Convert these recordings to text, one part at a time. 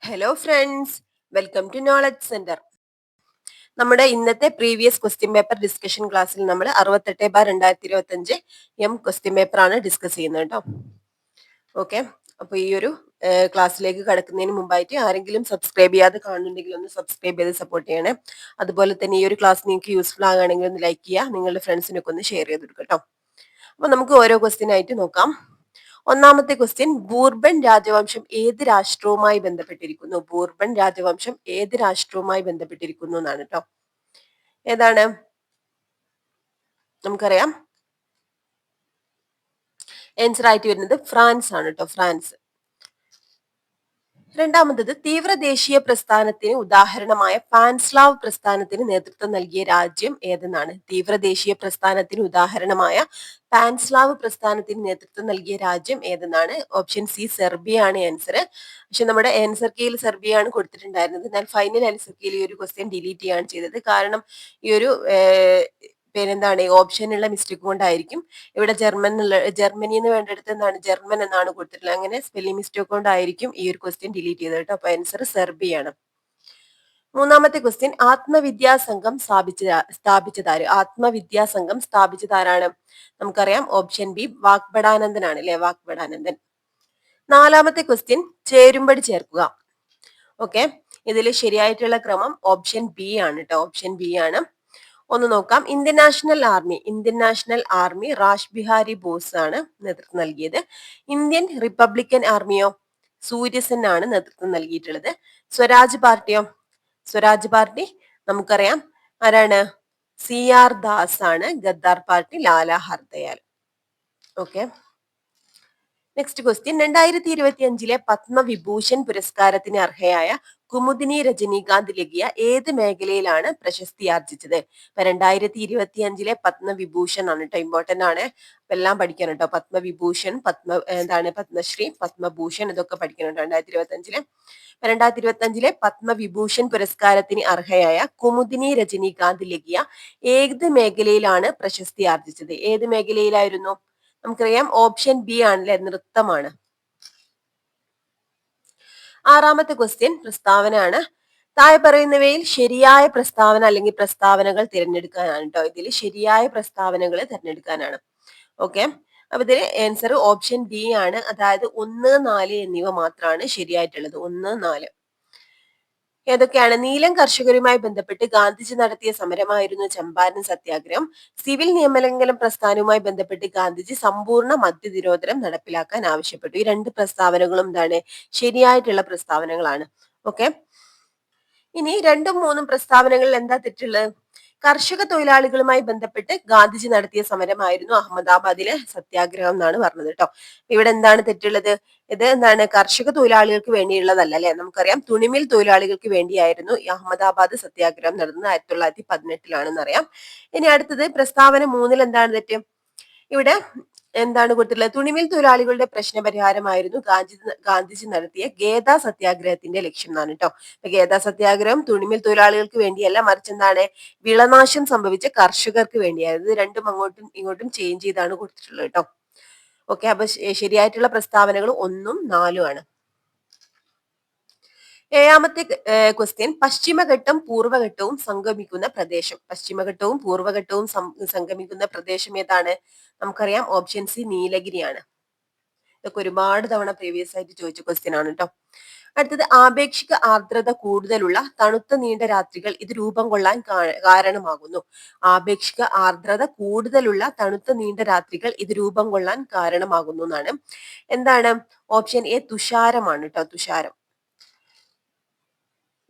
Hello friends, welcome to knowledge centre. നമ്മുടെ ഇന്നത്തെ previous question paper discussion ക്ലാസ്സിൽ നമ്മൾ 68/2025 ക്വസ്റ്റ്യൻ പേപ്പർ ആണ് ഡിസ്കസ് ചെയ്യുന്നത് കേട്ടോ. ഓക്കെ, അപ്പൊ ഈ ഒരു ക്ലാസ്സിലേക്ക് കടക്കുന്നതിന് മുമ്പായിട്ട് ആരെങ്കിലും സബ്സ്ക്രൈബ് ചെയ്യാതെ കാണുന്നുണ്ടെങ്കിൽ ഒന്ന് സബ്സ്ക്രൈബ് ചെയ്ത് സപ്പോർട്ട് ചെയ്യണേ. അതുപോലെ തന്നെ ഈ ഒരു ക്ലാസ് നിങ്ങൾക്ക് യൂസ്ഫുൾ ആകുകയാണെങ്കിൽ ഒന്ന് ലൈക്ക് ചെയ്യുക, നിങ്ങളുടെ ഫ്രണ്ട്സിനൊക്കെ ഒന്ന് ഷെയർ ചെയ്ത് കൊടുക്കുക കേട്ടോ. അപ്പൊ നമുക്ക് ഓരോ ക്വസ്റ്റ്യൻ ആയിട്ട് നോക്കാം. ഒന്നാമത്തെ ക്വസ്റ്റ്യൻ, ബൂർബൻ രാജവംശം ഏത് രാഷ്ട്രവുമായി ബന്ധപ്പെട്ടിരിക്കുന്നു? ബൂർബൻ രാജവംശം ഏത് രാഷ്ട്രവുമായി ബന്ധപ്പെട്ടിരിക്കുന്നു എന്നാണ് കേട്ടോ. ഏതാണ്? നമുക്കറിയാം ആൻസർ ആയിട്ട് വരുന്നത് ഫ്രാൻസ് ആണ് കേട്ടോ, ഫ്രാൻസ്. രണ്ടാമത്തത്, തീവ്ര ദേശീയ പ്രസ്ഥാനത്തിന് ഉദാഹരണമായ പാൻസ്ലാവ് പ്രസ്ഥാനത്തിന് നേതൃത്വം നൽകിയ രാജ്യം ഏതെന്നാണ്? തീവ്ര ദേശീയ പ്രസ്ഥാനത്തിന് ഉദാഹരണമായ പാൻസ്ലാവ് പ്രസ്ഥാനത്തിന് നേതൃത്വം നൽകിയ രാജ്യം ഏതെന്നാണ്? ഓപ്ഷൻ സി സെർബിയ ആണ് ആൻസർ. പക്ഷെ നമ്മുടെ ആൻസർ കീയിൽ സെർബിയ ആണ് കൊടുത്തിട്ടുണ്ടായിരുന്നത്. എന്നാൽ ഫൈനൽ ആൻസർ കീയിൽ ഈ ഒരു ക്വസ്റ്റ്യൻ ഡിലീറ്റ് ചെയ്യാണ് ചെയ്തത്. കാരണം ഈ ഒരു പേരെന്താണ് ഓപ്ഷനുള്ള മിസ്റ്റേക്ക് കൊണ്ടായിരിക്കും. ഇവിടെ ജർമ്മനി എന്ന് വേണ്ടെടുത്ത് എന്താണ് ജർമ്മൻ എന്നാണ് കൊടുത്തിട്ടുള്ളത്. അങ്ങനെ സ്പെല്ലിംഗ് മിസ്റ്റേക്ക് കൊണ്ടായിരിക്കും ഈ ഒരു ക്വസ്റ്റ്യൻ ഡിലീറ്റ് ചെയ്തത് കേട്ടോ. അപ്പൊ ആൻസർ സെർബിയാണ്. മൂന്നാമത്തെ ക്വസ്റ്റ്യൻ, ആത്മവിദ്യാസംഘം സ്ഥാപിച്ചതാര്? ആത്മവിദ്യാസംഘം സ്ഥാപിച്ചതാരാണ്? നമുക്കറിയാം ഓപ്ഷൻ ബി വാഗ്ബടാനന്ദനാണ് അല്ലെ, വാഗ്ബടാനന്ദൻ. നാലാമത്തെ ക്വസ്റ്റ്യൻ, ചേരുംപടി ചേർക്കുക. ഓക്കെ, ഇതിൽ ശരിയായിട്ടുള്ള ക്രമം ഓപ്ഷൻ ബി ആണ് കേട്ടോ, ഓപ്ഷൻ ബി ആണ്. ഒന്ന് നോക്കാം. Indian national army rash Bihari boss ആണ് നേതൃത്വം നൽകിയത്. Indian Republican ആർമിയോ? സൂര്യസെൻ ആണ് നേതൃത്വം നൽകിയിട്ടുള്ളത്. സ്വരാജ് പാർട്ടി നമുക്കറിയാം ആരാണ്? CR ദാസ് ആണ്. Ghadar party Lala Hardayal. Okay, next question, 2025 Padma Vibhushan പുരസ്കാരത്തിന് അർഹയായ കുമുദിനി രജനീകാന്ത് ലഗിയ ഏത് മേഖലയിലാണ് പ്രശസ്തി ആർജിച്ചത്? ഇപ്പൊ 2025 പത്മവിഭൂഷൺ ആണ് കേട്ടോ, ഇമ്പോർട്ടന്റ് ആണ്. എല്ലാം പഠിക്കണം കേട്ടോ. പത്മവിഭൂഷൺ, പത്മശ്രീ, പത്മഭൂഷൺ ഇതൊക്കെ പഠിക്കണം കേട്ടോ 2025. 2025 പത്മവിഭൂഷൺ പുരസ്കാരത്തിന് അർഹയായ കുമുദിനി രജനീകാന്ത് ലഗിയ ഏത് മേഖലയിലാണ് പ്രശസ്തി ആർജിച്ചത്? ഏത് മേഖലയിലായിരുന്നു? നമുക്കറിയാം ഓപ്ഷൻ ബി ആണല്ലേ, നൃത്തമാണ്. ആറാമത്തെ ക്വസ്റ്റ്യൻ പ്രസ്താവനയാണ്. താഴെ പറയുന്നവയിൽ ശരിയായ പ്രസ്താവന അല്ലെങ്കിൽ പ്രസ്താവനകൾ തിരഞ്ഞെടുക്കാനാണ് കേട്ടോ. ഇതിൽ ശരിയായ പ്രസ്താവനകൾ തിരഞ്ഞെടുക്കാനാണ്. ഓക്കെ, അപ്പൊ ഇതിൽ ആൻസർ ഓപ്ഷൻ ബി ആണ്. അതായത് 1, 4 എന്നിവ മാത്രമാണ് ശരിയായിട്ടുള്ളത്. 1, 4 ഏതൊക്കെയാണ്? നീലം കർഷകരുമായി ബന്ധപ്പെട്ട് ഗാന്ധിജി നടത്തിയ സമരമായിരുന്നു ചമ്പാരൻ സത്യാഗ്രഹം. സിവിൽ നിയമലംഘനം പ്രസ്ഥാനവുമായി ബന്ധപ്പെട്ട് ഗാന്ധിജി സമ്പൂർണ്ണ മദ്യനിരോധനം നടപ്പിലാക്കാൻ ആവശ്യപ്പെട്ടു. ഈ രണ്ട് പ്രസ്താവനകളും എന്താണ്? ശരിയായിട്ടുള്ള പ്രസ്താവനകളാണ്. ഓക്കെ, ഇനി 2ഉം 3ഉം പ്രസ്താവനകളിൽ എന്താ തെറ്റുള്ളത്? കർഷക തൊഴിലാളികളുമായി ബന്ധപ്പെട്ട് ഗാന്ധിജി നടത്തിയ സമരമായിരുന്നു അഹമ്മദാബാദിലെ സത്യാഗ്രഹം എന്നാണ് പറഞ്ഞത് കേട്ടോ. ഇവിടെ എന്താണ് തെറ്റുള്ളത്? ഇത് എന്താണ്? കർഷക തൊഴിലാളികൾക്ക് വേണ്ടിയുള്ളതല്ല അല്ലെ. നമുക്കറിയാം തുണിമിൽ തൊഴിലാളികൾക്ക് വേണ്ടിയായിരുന്നു ഈ അഹമ്മദാബാദ് സത്യാഗ്രഹം നടന്നത്. 1918 അറിയാം. ഇനി അടുത്തത് പ്രസ്താവന 3ൽ എന്താണ് തെറ്റ്? ഇവിടെ എന്താണ് കൊടുത്തിട്ടുള്ളത്? തുണിമിൽ തൊഴിലാളികളുടെ പ്രശ്നപരിഹാരമായിരുന്നു ഗാന്ധിജി നടത്തിയ ഗേദ സത്യാഗ്രഹത്തിന്റെ ലക്ഷ്യം എന്നാണ് കേട്ടോ. ഗേദ സത്യാഗ്രഹം തുണിമിൽ തൊഴിലാളികൾക്ക് വേണ്ടിയല്ല, മറിച്ച് എന്താണ്? വിളനാശം സംഭവിച്ച കർഷകർക്ക് വേണ്ടിയായിരുന്നു. ഇത് രണ്ടും അങ്ങോട്ടും ഇങ്ങോട്ടും ചേഞ്ച് ചെയ്താണ് കൊടുത്തിട്ടുള്ളത് കേട്ടോ. ഓക്കെ, അപ്പൊ ശരിയായിട്ടുള്ള പ്രസ്താവനകൾ 1ഉം 4ഉം ആണ്. ഏഴാമത്തെ ക്വസ്റ്റ്യൻ, പശ്ചിമഘട്ടം പൂർവ്വഘട്ടവും സംഗമിക്കുന്ന പ്രദേശം. പശ്ചിമഘട്ടവും പൂർവ്വഘട്ടവും സംഗമിക്കുന്ന പ്രദേശം ഏതാണ്? നമുക്കറിയാം ഓപ്ഷൻ സി നീലഗിരിയാണ്. ഇതൊക്കെ ഒരുപാട് തവണ പ്രീവിയസ് ആയിട്ട് ചോദിച്ച ക്വസ്റ്റ്യൻ ആണ് കേട്ടോ. അടുത്തത്, ആപേക്ഷിക ആർദ്രത കൂടുതലുള്ള തണുത്ത നീണ്ട രാത്രികൾ ഇത് രൂപം കൊള്ളാൻ കാരണമാകുന്നു. ആപേക്ഷിക ആർദ്രത കൂടുതലുള്ള തണുത്ത നീണ്ട രാത്രികൾ ഇത് രൂപം കൊള്ളാൻ കാരണമാകുന്നു എന്നാണ്. എന്താണ്? ഓപ്ഷൻ എ തുഷാരമാണ് കേട്ടോ, തുഷാരം.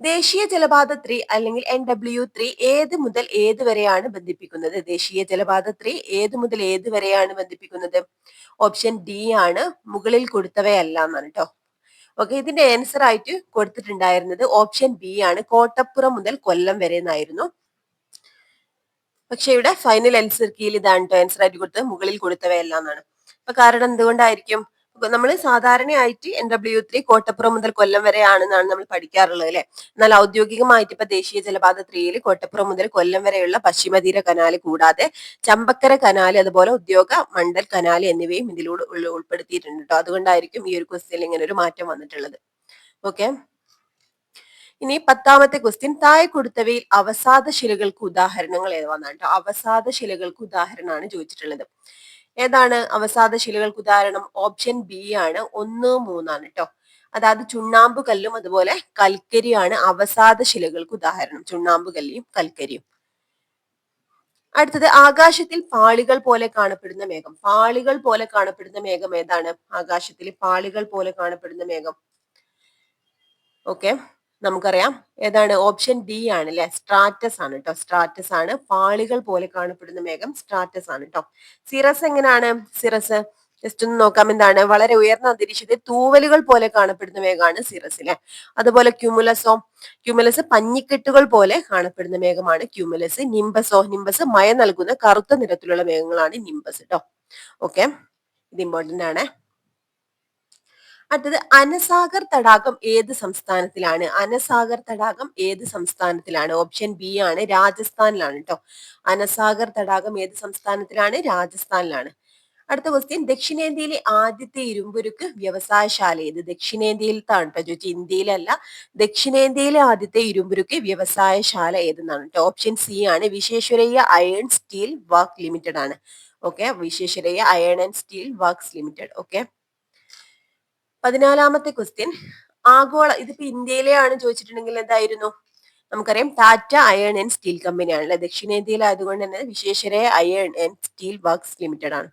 ദേശീയ ജലപാത 3 അല്ലെങ്കിൽ NW3 ഏത് മുതൽ ഏത് വരെയാണ് ബന്ധിപ്പിക്കുന്നത്? ദേശീയ ജലപാത 3 ഏത് മുതൽ ഏത് വരെയാണ് ബന്ധിപ്പിക്കുന്നത്? ഓപ്ഷൻ ഡി ആണ്. മുകളിൽ കൊടുത്തവയല്ല എന്നാണ് കേട്ടോ. ഓക്കെ, ഇതിന്റെ ആൻസർ ആയിട്ട് കൊടുത്തിട്ടുണ്ടായിരുന്നത് ഓപ്ഷൻ ബി ആണ്. കോട്ടപ്പുറം മുതൽ കൊല്ലം വരെ എന്നായിരുന്നു. പക്ഷെ ഇവിടെ ഫൈനൽ ആൻസർ കീയിൽ ഇതാണ് കേട്ടോ ആൻസർ ആയിട്ട് കൊടുത്തത്, മുകളിൽ കൊടുത്തവയല്ല എന്നാണ്. അപ്പൊ കാരണം എന്തുകൊണ്ടായിരിക്കും? നമ്മൾ സാധാരണയായിട്ട് NW3 കോട്ടപ്പുറം മുതൽ കൊല്ലം വരെ ആണെന്നാണ് നമ്മൾ പഠിക്കാറുള്ളത് അല്ലെ. എന്നാൽ ഔദ്യോഗികമായിട്ട് ഇപ്പൊ ദേശീയ ജലപാത 3യിൽ കോട്ടപ്പുറം മുതൽ കൊല്ലം വരെയുള്ള പശ്ചിമതീര കനാല് കൂടാതെ ചമ്പക്കര കനാല്, അതുപോലെ ഉദ്യോഗ മണ്ഡൽ കനാല് എന്നിവയും ഇതിലൂടെ ഉൾപ്പെടുത്തിയിട്ടുണ്ട് കേട്ടോ. അതുകൊണ്ടായിരിക്കും ഈ ഒരു ക്വസ്റ്റ്യനിൽ ഇങ്ങനെ ഒരു മാറ്റം വന്നിട്ടുള്ളത്. ഓക്കെ, ഇനി 10ാമത്തെ ക്വസ്റ്റ്യൻ താഴെ കൊടുത്തവയിൽ അവസാദ ശിലകൾക്ക് ഉദാഹരണങ്ങൾ ഏതാണെന്നാണ് കേട്ടോ. അവസാദ ശിലകൾക്ക് ഉദാഹരണമാണ് ചോദിച്ചിട്ടുള്ളത്. ഏതാണ് അവസാദ ശിലകൾക്ക് ഉദാഹരണം? ഓപ്ഷൻ ബി ആണ്, 1, 3 ആണ് കേട്ടോ. അതായത് ചുണ്ണാമ്പ് കല്ലും അതുപോലെ കൽക്കരിയാണ് അവസാദ ശിലകൾക്ക് ഉദാഹരണം. ചുണ്ണാമ്പ് കല്ലിയും കൽക്കരിയും. അടുത്തത് ആകാശത്തിൽ പാളികൾ പോലെ കാണപ്പെടുന്ന മേഘം. പാളികൾ പോലെ കാണപ്പെടുന്ന മേഘം ഏതാണ്? ആകാശത്തിൽ പാളികൾ പോലെ കാണപ്പെടുന്ന മേഘം. ഓക്കെ, നമുക്കറിയാം ഏതാണ്? ഓപ്ഷൻ ഡി ആണ് അല്ലെ, സ്ട്രാറ്റസ് ആണ് കേട്ടോ. സ്ട്രാറ്റസ് ആണ്, പാളികൾ പോലെ കാണപ്പെടുന്ന മേഘം സ്ട്രാറ്റസ് ആണ് കേട്ടോ. സിറസ് എങ്ങനെയാണ്? സിറസ് ജസ്റ്റ് ഒന്ന് നോക്കാം. എന്താണ്? വളരെ ഉയർന്ന അന്തരീക്ഷത്തിൽ തൂവലുകൾ പോലെ കാണപ്പെടുന്ന മേഘമാണ് സിറസ് അല്ലെ. അതുപോലെ ക്യുമുലസോ? ക്യുമുലസ് പഞ്ഞിക്കെട്ടുകൾ പോലെ കാണപ്പെടുന്ന മേഘമാണ് ക്യുമുലസ്. നിംബസോ? നിംബസ് മഴ നൽകുന്ന കറുത്ത നിറത്തിലുള്ള മേഘങ്ങളാണ് നിംബസ് കേട്ടോ. ഓക്കെ, ഇത് ഇമ്പോർട്ടന്റ് ആണ്. അടുത്തത് അനസാഗർ തടാകം ഏത് സംസ്ഥാനത്തിലാണ്? അനസാഗർ തടാകം ഏത് സംസ്ഥാനത്തിലാണ്? ഓപ്ഷൻ ബി ആണ്, രാജസ്ഥാനിലാണ് കേട്ടോ. അനസാഗർ തടാകം ഏത് സംസ്ഥാനത്തിലാണ്? രാജസ്ഥാനിലാണ്. അടുത്ത ക്വസ്റ്റ്യൻ, ദക്ഷിണേന്ത്യയിലെ ആദ്യത്തെ ഇരുമ്പുരുക്ക് വ്യവസായശാല ഏത്? ദക്ഷിണേന്ത്യയിലത്താണ് കേട്ടോ ചോദിച്ചത്, ഇന്ത്യയിലല്ല. ദക്ഷിണേന്ത്യയിലെ ആദ്യത്തെ ഇരുമ്പുരുക്ക് വ്യവസായശാല ഏതെന്നാണ് കേട്ടോ. ഓപ്ഷൻ സി ആണ്, Visvesvaraya iron steel work limited ആണ്. Okay, Visvesvaraya iron and steel works limited. Okay, 14ാമത്തെ ക്വസ്റ്റ്യൻ, ആഗോള, ഇതിപ്പോ ഇന്ത്യയിലെ ആണ് ചോദിച്ചിട്ടുണ്ടെങ്കിൽ എന്തായിരുന്നു? നമുക്കറിയാം ടാറ്റ അയൺ ആൻഡ് സ്റ്റീൽ കമ്പനിയാണ് അല്ലെ. ദക്ഷിണേന്ത്യയിലായതുകൊണ്ട് തന്നെ Visvesvaraya iron and steel works limited ആണ്.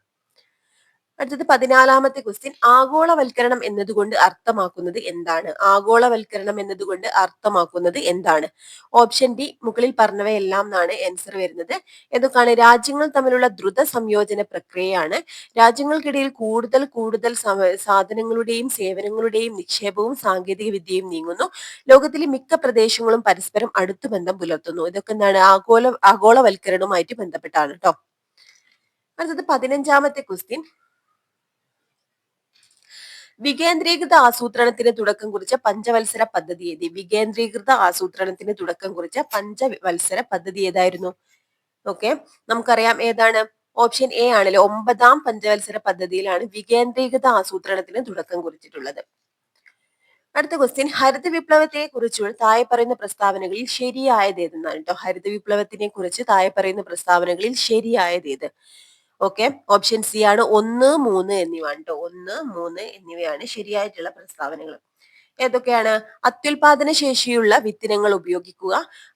അടുത്തത് 14ാമത്തെ ക്വസ്റ്റ്യൻ, ആഗോളവൽക്കരണം എന്നതുകൊണ്ട് അർത്ഥമാക്കുന്നത് എന്താണ്? ആഗോളവൽക്കരണം എന്നതുകൊണ്ട് അർത്ഥമാക്കുന്നത് എന്താണ്? ഓപ്ഷൻ ഡി, മുകളിൽ പറഞ്ഞവയെല്ലാം എന്നാണ് ആൻസർ വരുന്നത്. ഏതൊക്കെയാണ്? രാജ്യങ്ങൾ തമ്മിലുള്ള ദ്രുത സംയോജന പ്രക്രിയയാണ്. രാജ്യങ്ങൾക്കിടയിൽ കൂടുതൽ കൂടുതൽ സാധനങ്ങളുടെയും സേവനങ്ങളുടെയും നിക്ഷേപവും സാങ്കേതിക വിദ്യയും നീങ്ങുന്നു. ലോകത്തിലെ മിക്ക പ്രദേശങ്ങളും പരസ്പരം അടുത്തു ബന്ധം പുലർത്തുന്നു. ഇതൊക്കെ എന്താണ്? ആഗോളവൽക്കരണവുമായിട്ട് ബന്ധപ്പെട്ടാണ് കേട്ടോ. അടുത്തത് 15ാമത്തെ ക്വസ്റ്റ്യൻ, വികേന്ദ്രീകൃത ആസൂത്രണത്തിന് തുടക്കം കുറിച്ച പഞ്ചവത്സര പദ്ധതി ഏത്? വികേന്ദ്രീകൃത ആസൂത്രണത്തിന് തുടക്കം കുറിച്ച പഞ്ചവത്സര പദ്ധതി ഏതായിരുന്നു? ഓക്കെ, നമുക്കറിയാം ഏതാണ്? ഓപ്ഷൻ എ ആണല്ലോ, 9ാം പഞ്ചവത്സര പദ്ധതിയിലാണ് വികേന്ദ്രീകൃത ആസൂത്രണത്തിന് തുടക്കം കുറിച്ചിട്ടുള്ളത്. അടുത്ത ക്വസ്റ്റ്യൻ, ഹരിത വിപ്ലവത്തെ കുറിച്ചുള്ള താഴെ പറയുന്ന പ്രസ്താവനകളിൽ ശരിയായത് ഏതെന്നാണ് കേട്ടോ. ഹരിത വിപ്ലവത്തിനെ കുറിച്ച് താഴെ പറയുന്ന പ്രസ്താവനകളിൽ ശരിയായത് ഏത്? ഓക്കെ, ഓപ്ഷൻ സി ആണ്, 1, 3 എന്നിവയാണ് കേട്ടോ. 1, 3 എന്നിവയാണ് ശരിയായിട്ടുള്ള പ്രസ്താവനകൾ. ഏതൊക്കെയാണ്? അത്യുൽപാദന ശേഷിയുള്ള വിത്തിനങ്ങൾ ഉപയോഗിക്കുക,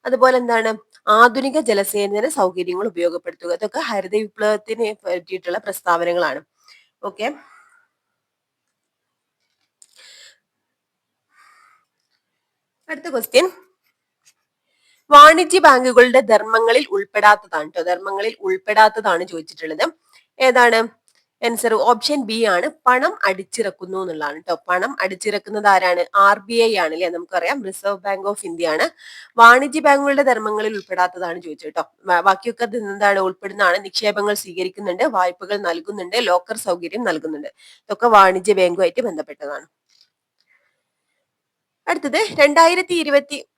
അതുപോലെ എന്താണ്? ആധുനിക ജലസേചന സൗകര്യങ്ങൾ ഉപയോഗപ്പെടുത്തുക. ഇതൊക്കെ ഹരിത വിപ്ലവത്തിന് പറ്റിയിട്ടുള്ള പ്രസ്താവനകളാണ്. ഓക്കെ, അടുത്ത ക്വസ്റ്റ്യൻ, വാണിജ്യ ബാങ്കുകളുടെ ധർമ്മങ്ങളിൽ ഉൾപ്പെടാത്തതാണ് കേട്ടോ. ധർമ്മങ്ങളിൽ ഉൾപ്പെടാത്തതാണ് ചോദിച്ചിട്ടുള്ളത്. ഏതാണ് ആൻസർ? ഓപ്ഷൻ ബി ആണ്, പണം അടിച്ചിറക്കുന്നു എന്നുള്ളതാണ് കേട്ടോ. പണം അടിച്ചിറക്കുന്നത് ആരാണ്? RBI ആണ് അല്ലെ. നമുക്കറിയാം റിസർവ് ബാങ്ക് ഓഫ് ഇന്ത്യ ആണ്. വാണിജ്യ ബാങ്കുകളുടെ ധർമ്മങ്ങളിൽ ഉൾപ്പെടാത്തതാണ് ചോദിച്ചത് കേട്ടോ. ബാക്കിയൊക്കെ എന്താണ്? ഉൾപ്പെടുന്നതാണ്. നിക്ഷേപങ്ങൾ സ്വീകരിക്കുന്നുണ്ട്, വായ്പകൾ നൽകുന്നുണ്ട്, ലോക്കർ സൗകര്യം നൽകുന്നുണ്ട്. ഇതൊക്കെ വാണിജ്യ ബാങ്കുമായിട്ട് ബന്ധപ്പെട്ടതാണ്. അടുത്തത് 2025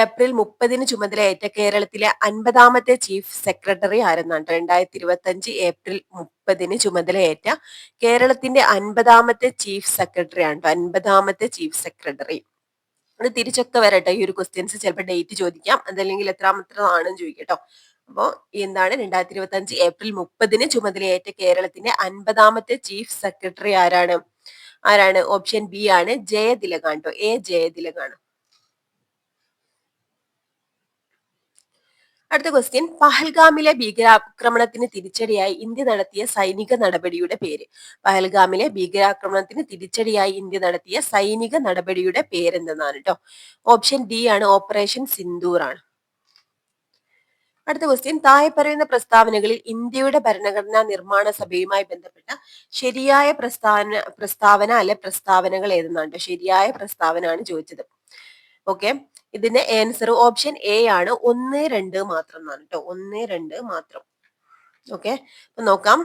ഏപ്രിൽ 30 ചുമതലയേറ്റ കേരളത്തിലെ 50ാമത്തെ ചീഫ് സെക്രട്ടറി ആരെന്നാണ്? 2025 ഏപ്രിൽ 30 ചുമതലയേറ്റ കേരളത്തിന്റെ 50ാമത്തെ ചീഫ് സെക്രട്ടറി ആണ്. 50ാമത്തെ ചീഫ് സെക്രട്ടറി. അത് തിരിച്ചൊക്കെ വരട്ടെ. ഈ ഒരു ക്വസ്റ്റ്യൻസ് ചിലപ്പോൾ ഡേറ്റ് ചോദിക്കാം, അതല്ലെങ്കിൽ എത്രാമത്തേതാണെന്ന് ചോദിക്കട്ടോ. അപ്പോ എന്താണ്? 2025 ഏപ്രിൽ 30 ചുമതലയേറ്റ കേരളത്തിന്റെ 50ാമത്തെ ചീഫ് സെക്രട്ടറി ആരാണ്? ആരാണ്? ഓപ്ഷൻ ബി ആണ്, ജയതിലകാണ് കേട്ടോ. ജയതിലകാണ്. അടുത്ത ക്വസ്റ്റ്യൻ, പഹൽഗാമിലെ ഭീകരാക്രമണത്തിന് തിരിച്ചടിയായി ഇന്ത്യ നടത്തിയ സൈനിക നടപടിയുടെ പേര്. പഹൽഗാമിലെ ഭീകരാക്രമണത്തിന് തിരിച്ചടിയായി ഇന്ത്യ നടത്തിയ സൈനിക നടപടിയുടെ പേരെന്തെന്നാണ് കേട്ടോ. ഓപ്ഷൻ ഡി ആണ്, ഓപ്പറേഷൻ സിന്ദൂർ ആണ്. അടുത്ത ക്വസ്റ്റ്യൻ, താഴെ പറയുന്ന പ്രസ്താവനകളിൽ ഇന്ത്യയുടെ ഭരണഘടനാ നിർമ്മാണ സഭയുമായി ബന്ധപ്പെട്ട ശരിയായ പ്രസ്താവന അല്ലെ പ്രസ്താവനകൾ ഏതെന്നാണ് കേട്ടോ. ശരിയായ പ്രസ്താവന ആണ് ചോദിച്ചത്. ഓക്കെ, ഇതിന്റെ ആൻസർ ഓപ്ഷൻ എ ആണ്, 1, 2 മാത്രം എന്നാണ് കേട്ടോ. 1, 2 മാത്രം. ഓക്കെ, അപ്പൊ നോക്കാം.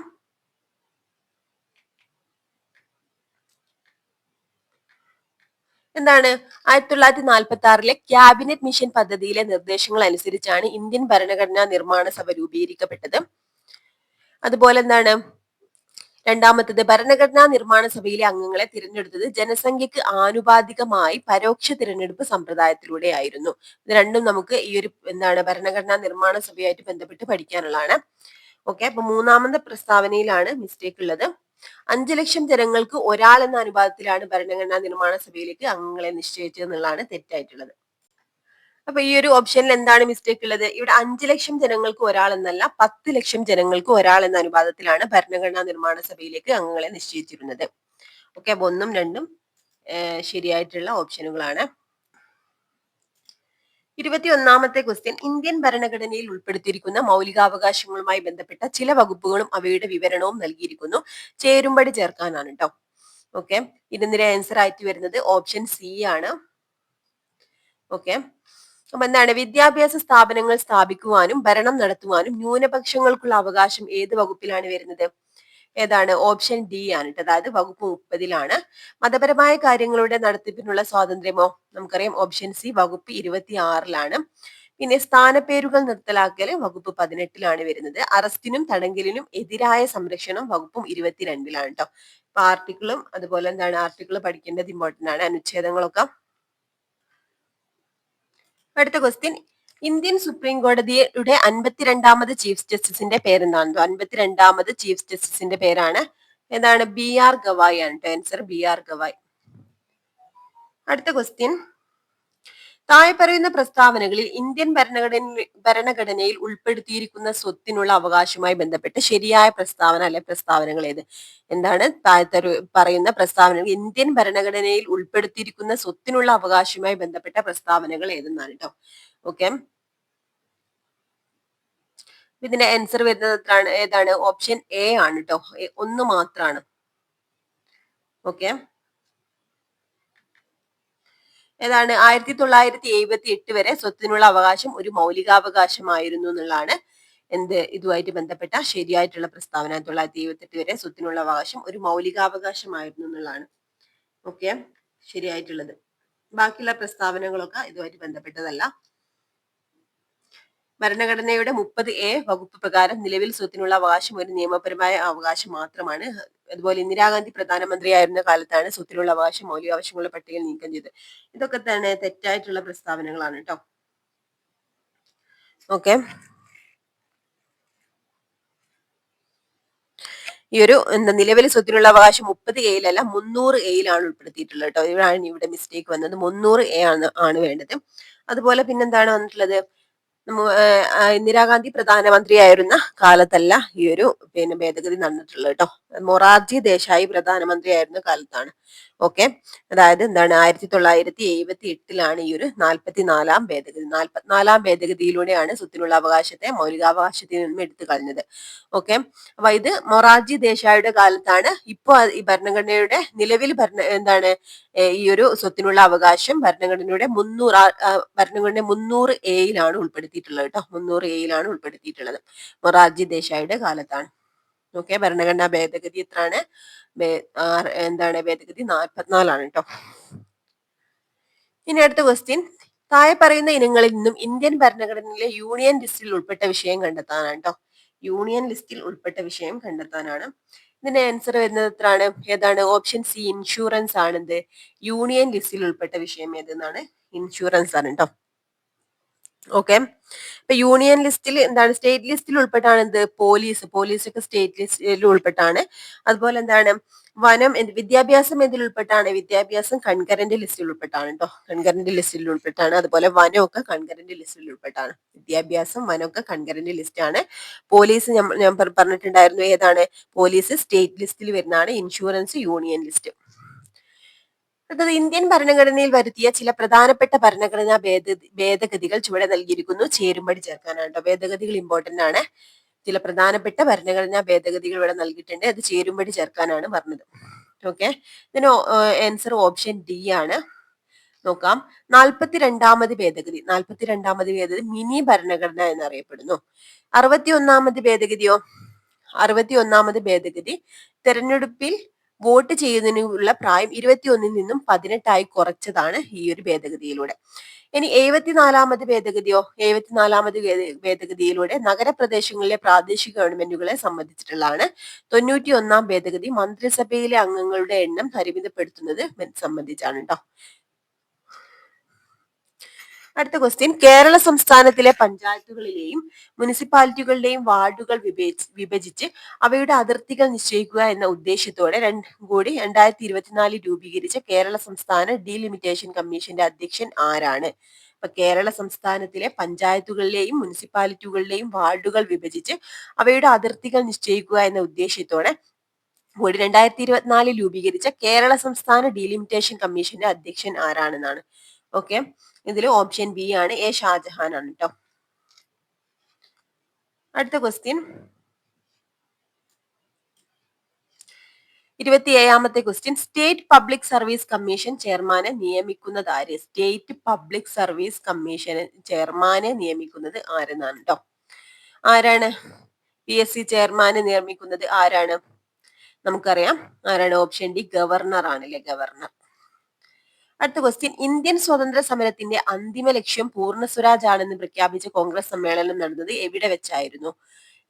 എന്താണ്? 1946 ക്യാബിനറ്റ് മിഷൻ പദ്ധതിയിലെ നിർദ്ദേശങ്ങൾ അനുസരിച്ചാണ് ഇന്ത്യൻ ഭരണഘടനാ നിർമ്മാണ സഭ രൂപീകരിക്കപ്പെട്ടത്. അതുപോലെ എന്താണ്? രണ്ടാമത്തത് ഭരണഘടനാ നിർമ്മാണ സഭയിലെ അംഗങ്ങളെ തിരഞ്ഞെടുത്തത് ജനസംഖ്യക്ക് ആനുപാതികമായി പരോക്ഷ തിരഞ്ഞെടുപ്പ് സമ്പ്രദായത്തിലൂടെ ആയിരുന്നു. ഇത് രണ്ടും നമുക്ക് ഈ ഒരു ഭരണഘടനാ നിർമ്മാണ സഭയായിട്ട് ബന്ധപ്പെട്ട് പഠിക്കാനുള്ളതാണ്. ഓക്കെ, അപ്പൊ മൂന്നാമത്തെ പ്രസ്താവനയിലാണ് മിസ്റ്റേക്ക് ഉള്ളത്. 5 ലക്ഷം ജനങ്ങൾക്ക് ഒരാൾ എന്ന അനുപാതത്തിലാണ് ഭരണഘടനാ നിർമ്മാണ സഭയിലേക്ക് അംഗങ്ങളെ നിശ്ചയിച്ചത് എന്നുള്ളതാണ് തെറ്റായിട്ടുള്ളത്. അപ്പൊ ഈ ഒരു ഓപ്ഷനിൽ എന്താണ് മിസ്റ്റേക്ക് ഉള്ളത്? ഇവിടെ 5 ലക്ഷം ജനങ്ങൾക്ക് ഒരാൾ എന്നല്ല, 10 ലക്ഷം ജനങ്ങൾക്ക് ഒരാൾ എന്ന അനുപാതത്തിലാണ് ഭരണഘടനാ നിർമ്മാണ സഭയിലേക്ക് അംഗങ്ങളെ നിശ്ചയിച്ചിരുന്നത്. ഓക്കെ, അപ്പൊ ഒന്നും രണ്ടും ശരിയായിട്ടുള്ള ഓപ്ഷനുകളാണ്. 21ാമത്തെ ക്വസ്റ്റ്യൻ, ഇന്ത്യൻ ഭരണഘടനയിൽ ഉൾപ്പെടുത്തിയിരിക്കുന്ന മൗലികാവകാശങ്ങളുമായി ബന്ധപ്പെട്ട ചില വകുപ്പുകളും അവയുടെ വിവരണവും നൽകിയിരിക്കുന്നു. ചേരുംപടി ചേർക്കാനാണ് കേട്ടോ. ഓക്കെ, ഇതിന്റെ ആൻസർ ആയിട്ട് വരുന്നത് ഓപ്ഷൻ സി ആണ്. ഓക്കെ, അപ്പൊ എന്താണ് വിദ്യാഭ്യാസ സ്ഥാപനങ്ങൾ സ്ഥാപിക്കുവാനും ഭരണം നടത്തുവാനും ന്യൂനപക്ഷങ്ങൾക്കുള്ള അവകാശം ഏത് വകുപ്പിലാണ് വരുന്നത്? ഏതാണ്? ഓപ്ഷൻ ഡി ആണ്. അതായത് വകുപ്പ് 30-ലാണ്. മതപരമായ കാര്യങ്ങളുടെ നടത്തിപ്പിനുള്ള സ്വാതന്ത്ര്യമോ? നമുക്കറിയാം ഓപ്ഷൻ സി വകുപ്പ് 26-ലാണ്. പിന്നെ സ്ഥാനപ്പേരുകൾ നിർത്തലാക്കൽ വകുപ്പ് 18-ലാണ് വരുന്നത്. അറസ്റ്റിനും തടങ്കലിനും എതിരായ സംരക്ഷണം വകുപ്പും 22-ലാണ് കേട്ടോ. അപ്പൊ ആർട്ടിക്കിളും അതുപോലെ ആർട്ടിക്കിൾ പഠിക്കേണ്ടത് ഇമ്പോർട്ടന്റ് ആണ്, അനുച്ഛേദങ്ങളൊക്കെ. അടുത്ത ക്വസ്റ്റ്യൻ, ഇന്ത്യൻ സുപ്രീം കോടതിയുടെ 52ാമത് ചീഫ് ജസ്റ്റിസിന്റെ പേരെന്താണ്? 52ാമത് ചീഫ് ജസ്റ്റിസിന്റെ പേരാണ് ഏതാണ്? BR ഗവായി ആണ്. Answer BR Gavai. അടുത്ത ക്വസ്റ്റ്യൻ, താഴെ പറയുന്ന പ്രസ്താവനകളിൽ ഇന്ത്യൻ ഭരണഘടനയിൽ ഉൾപ്പെടുത്തിയിരിക്കുന്ന സ്വത്തിനുള്ള അവകാശവുമായി ബന്ധപ്പെട്ട് ശരിയായ പ്രസ്താവന അല്ലെ പ്രസ്താവനകൾ ഏത്? എന്താണ് താഴത്തെ പറയുന്ന പ്രസ്താവനകൾ ഇന്ത്യൻ ഭരണഘടനയിൽ ഉൾപ്പെടുത്തിയിരിക്കുന്ന സ്വത്തിനുള്ള അവകാശവുമായി ബന്ധപ്പെട്ട പ്രസ്താവനകൾ ഏതെന്നാണ് കേട്ടോ. ഓക്കെ, ഇതിന്റെ ആൻസർ വരുന്നത് ഏതാണ്? ഓപ്ഷൻ എ ആണ് കേട്ടോ. ഒന്ന് മാത്രമാണ്. ഓക്കെ, ഏതാണ്? 1978 വരെ സ്വത്തിനുള്ള അവകാശം ഒരു മൗലികാവകാശമായിരുന്നു എന്നുള്ളതാണ് ഇതുമായിട്ട് ബന്ധപ്പെട്ട ശരിയായിട്ടുള്ള പ്രസ്താവന. 1978 വരെ സ്വത്തിനുള്ള അവകാശം ഒരു മൗലികാവകാശമായിരുന്നു എന്നുള്ളതാണ്. ഓക്കെ, ശരിയായിട്ടുള്ളത്. ബാക്കിയുള്ള പ്രസ്താവനകളൊക്കെ ഇതുമായിട്ട് ബന്ധപ്പെട്ടതല്ല. ഭരണഘടനയുടെ 30A വകുപ്പ് പ്രകാരം നിലവിൽ സ്വത്തിനുള്ള അവകാശം ഒരു നിയമപരമായ അവകാശം മാത്രമാണ്. അതുപോലെ ഇന്ദിരാഗാന്ധി പ്രധാനമന്ത്രിയായിരുന്ന കാലത്താണ് സ്വത്തിനുള്ള അവകാശം മൗലികാവകാശങ്ങളുടെ പട്ടികയിൽ നീക്കം ചെയ്തത്. ഇതൊക്കെ തന്നെ തെറ്റായിട്ടുള്ള പ്രസ്താവനകളാണ് കേട്ടോ. ഓക്കെ, ഈ ഒരു നിലവിൽ സ്വത്തിനുള്ള അവകാശം 30A-ലല്ല 300A-ലാണ് ഉൾപ്പെടുത്തിയിട്ടുള്ളത് കേട്ടോ. ഇവിടെ മിസ്റ്റേക്ക് വന്നത്. 300A ആണ് വേണ്ടത്. അതുപോലെ പിന്നെന്താണ് വന്നിട്ടുള്ളത്? ഇന്ദിരാഗാന്ധി പ്രധാനമന്ത്രിയായിരുന്ന കാലത്തല്ല ഈ ഒരു ഭേദഗതി നടന്നിട്ടുള്ളത് കേട്ടോ. മൊറാർജി ദേശായി പ്രധാനമന്ത്രിയായിരുന്ന കാലത്താണ്. ഓക്കെ, അതായത് 1978-ലാണ് ഈ ഒരു 44-ാം ഭേദഗതി. 44-ാം ഭേദഗതിയിലൂടെയാണ് സ്വത്തിനുള്ള അവകാശത്തെ മൗലികാവകാശത്തിൽ നിന്നും എടുത്തു കളഞ്ഞത്. ഓക്കെ, അപ്പൊ ഇത് മൊറാർജി ദേശായിയുടെ കാലത്താണ്. ഇപ്പൊ ഈ ഭരണഘടനയുടെ നിലവിൽ ഈ ഒരു സ്വത്തിനുള്ള അവകാശം ഭരണഘടനയുടെ 300A-യിലാണ് ഉൾപ്പെടുത്തിയിട്ടുള്ളത് കേട്ടോ. 300A-യിലാണ് ഉൾപ്പെടുത്തിയിട്ടുള്ളത്. മൊറാർജി ദേശായിയുടെ കാലത്താണ്. ഓക്കെ, ഭരണഘടനാ ഭേദഗതി എത്രയാണ്? ഭേദഗതി 44-ആണ് കേട്ടോ. ഇനി അടുത്ത ക്വസ്റ്റ്യൻ, താഴെ പറയുന്ന ഇനങ്ങളിൽ നിന്നും ഇന്ത്യൻ ഭരണഘടനയിലെ യൂണിയൻ ലിസ്റ്റിൽ ഉൾപ്പെട്ട വിഷയം കണ്ടെത്താനാണ് കേട്ടോ. യൂണിയൻ ലിസ്റ്റിൽ ഉൾപ്പെട്ട വിഷയം കണ്ടെത്താനാണ്. ഇതിന്റെ ആൻസർ വരുന്നത് എത്രയാണ്? ഏതാണ്? ഓപ്ഷൻ സി ഇൻഷുറൻസ് ആണ്. യൂണിയൻ ലിസ്റ്റിൽ ഉൾപ്പെട്ട വിഷയം ഏതെന്നാണ്? ഇൻഷുറൻസ് ആണ് കേട്ടോ. ഓക്കെ, ഇപ്പൊ യൂണിയൻ ലിസ്റ്റിൽ സ്റ്റേറ്റ് ലിസ്റ്റിൽ ഉൾപ്പെട്ടാണ് പോലീസ് ഒക്കെ സ്റ്റേറ്റ് ലിസ്റ്റിൽ ഉൾപ്പെട്ടാണ്. അതുപോലെ വനം വിദ്യാഭ്യാസം ഇതിൽ ഉൾപ്പെട്ടാണ്? വിദ്യാഭ്യാസം കൺകറന്റ് ലിസ്റ്റിൽ ഉൾപ്പെട്ടാണ് കേട്ടോ. കൺകറന്റ് ലിസ്റ്റിൽ ഉൾപ്പെട്ടാണ്. അതുപോലെ വനമൊക്കെ കൺകറന്റ് ലിസ്റ്റിൽ ഉൾപ്പെട്ടാണ്. വിദ്യാഭ്യാസം വനമൊക്കെ കൺകറന്റ് ലിസ്റ്റ് ആണ്. പോലീസ് ഞാൻ പറഞ്ഞിട്ടുണ്ടായിരുന്നു. ഏതാണ്? പോലീസ് സ്റ്റേറ്റ് ലിസ്റ്റിൽ വരുന്നതാണ്. Insurance union list. അടുത്തത്, ഇന്ത്യൻ ഭരണഘടനയിൽ വരുത്തിയ ചില പ്രധാനപ്പെട്ട ഭരണഘടനാ ഭേദഗതികൾ ചുവടെ നൽകിയിരിക്കുന്നു. ചേരുംപടി ചേർക്കാനാണ് കേട്ടോ. ഭേദഗതികൾ ഇമ്പോർട്ടന്റ് ആണ്. ചില പ്രധാനപ്പെട്ട ഭരണഘടനാ ഭേദഗതികൾ ഇവിടെ നൽകിയിട്ടുണ്ട്. അത് ചേരുംപടി ചേർക്കാനാണ് പറഞ്ഞത്. ഓക്കെ, ഇതിന് ആൻസർ ഓപ്ഷൻ ഡി ആണ്. നോക്കാം. 42ാമത് ഭേദഗതി. 42ാമത് ഭേദഗതി മിനി ഭരണഘടന എന്നറിയപ്പെടുന്നു. 61ാമത് ഭേദഗതിയോ? 61ാമത് ഭേദഗതി തെരഞ്ഞെടുപ്പിൽ വോട്ട് ചെയ്യുന്നതിനുള്ള പ്രായം 21 നിന്നും 18 കുറച്ചതാണ് ഈ ഒരു ഭേദഗതിയിലൂടെ. ഇനി 74-ാമത് ഭേദഗതിയോ? 74-ാമത് ഭേദഗതിയിലൂടെ നഗരപ്രദേശങ്ങളിലെ പ്രാദേശിക ഗവൺമെന്റുകളെ സംബന്ധിച്ചിട്ടുള്ളതാണ്. 91-ാം ഭേദഗതി മന്ത്രിസഭയിലെ അംഗങ്ങളുടെ എണ്ണം പരിമിതപ്പെടുത്തുന്നത് സംബന്ധിച്ചാണ് കേട്ടോ. അടുത്ത ക്വസ്റ്റ്യൻ, കേരള സംസ്ഥാനത്തിലെ പഞ്ചായത്തുകളിലെയും മുനിസിപ്പാലിറ്റികളുടെയും വാർഡുകൾ വിഭജിച്ച് അവയുടെ അതിർത്തികൾ നിശ്ചയിക്കുക എന്ന ഉദ്ദേശത്തോടെ കൂടി 2024 രൂപീകരിച്ച കേരള സംസ്ഥാന ഡീലിമിറ്റേഷൻ കമ്മീഷന്റെ അധ്യക്ഷൻ ആരാണ്? അപ്പൊ കേരള സംസ്ഥാനത്തിലെ പഞ്ചായത്തുകളിലെയും മുനിസിപ്പാലിറ്റികളുടെയും വാർഡുകൾ വിഭജിച്ച് അവയുടെ അതിർത്തികൾ നിശ്ചയിക്കുക എന്ന ഉദ്ദേശത്തോടെ കൂടി 2024 രൂപീകരിച്ച കേരള സംസ്ഥാന ഡീലിമിറ്റേഷൻ കമ്മീഷന്റെ അധ്യക്ഷൻ ആരാണെന്നാണ്. ഓക്കെ, ഇതിൽ ഓപ്ഷൻ ബി ആണ്, എ ഷാജഹാൻ ആണ് കേട്ടോ. അടുത്ത ക്വസ്റ്റ്യൻ, 27-ാമത്തെ question, state public service commission ചെയർമാനെ നിയമിക്കുന്നത് ആര്? സ്റ്റേറ്റ് പബ്ലിക് സർവീസ് കമ്മീഷൻ ചെയർമാനെ നിയമിക്കുന്നത് ആരെന്നാണ് കേട്ടോ. ആരാണ് PSC ചെയർമാനെ നിയമിക്കുന്നത്? ആരാണ്? നമുക്കറിയാം ആരാണ്. ഓപ്ഷൻ ഡി, ഗവർണർ ആണല്ലേ, ഗവർണർ. അടുത്ത ക്വസ്റ്റ്യൻ, ഇന്ത്യൻ സ്വാതന്ത്ര്യ സമരത്തിന്റെ അന്തിമ ലക്ഷ്യം പൂർണ്ണ സ്വരാജ് ആണെന്ന് പ്രഖ്യാപിച്ച കോൺഗ്രസ് സമ്മേളനം നടന്നത് എവിടെ വെച്ചായിരുന്നു?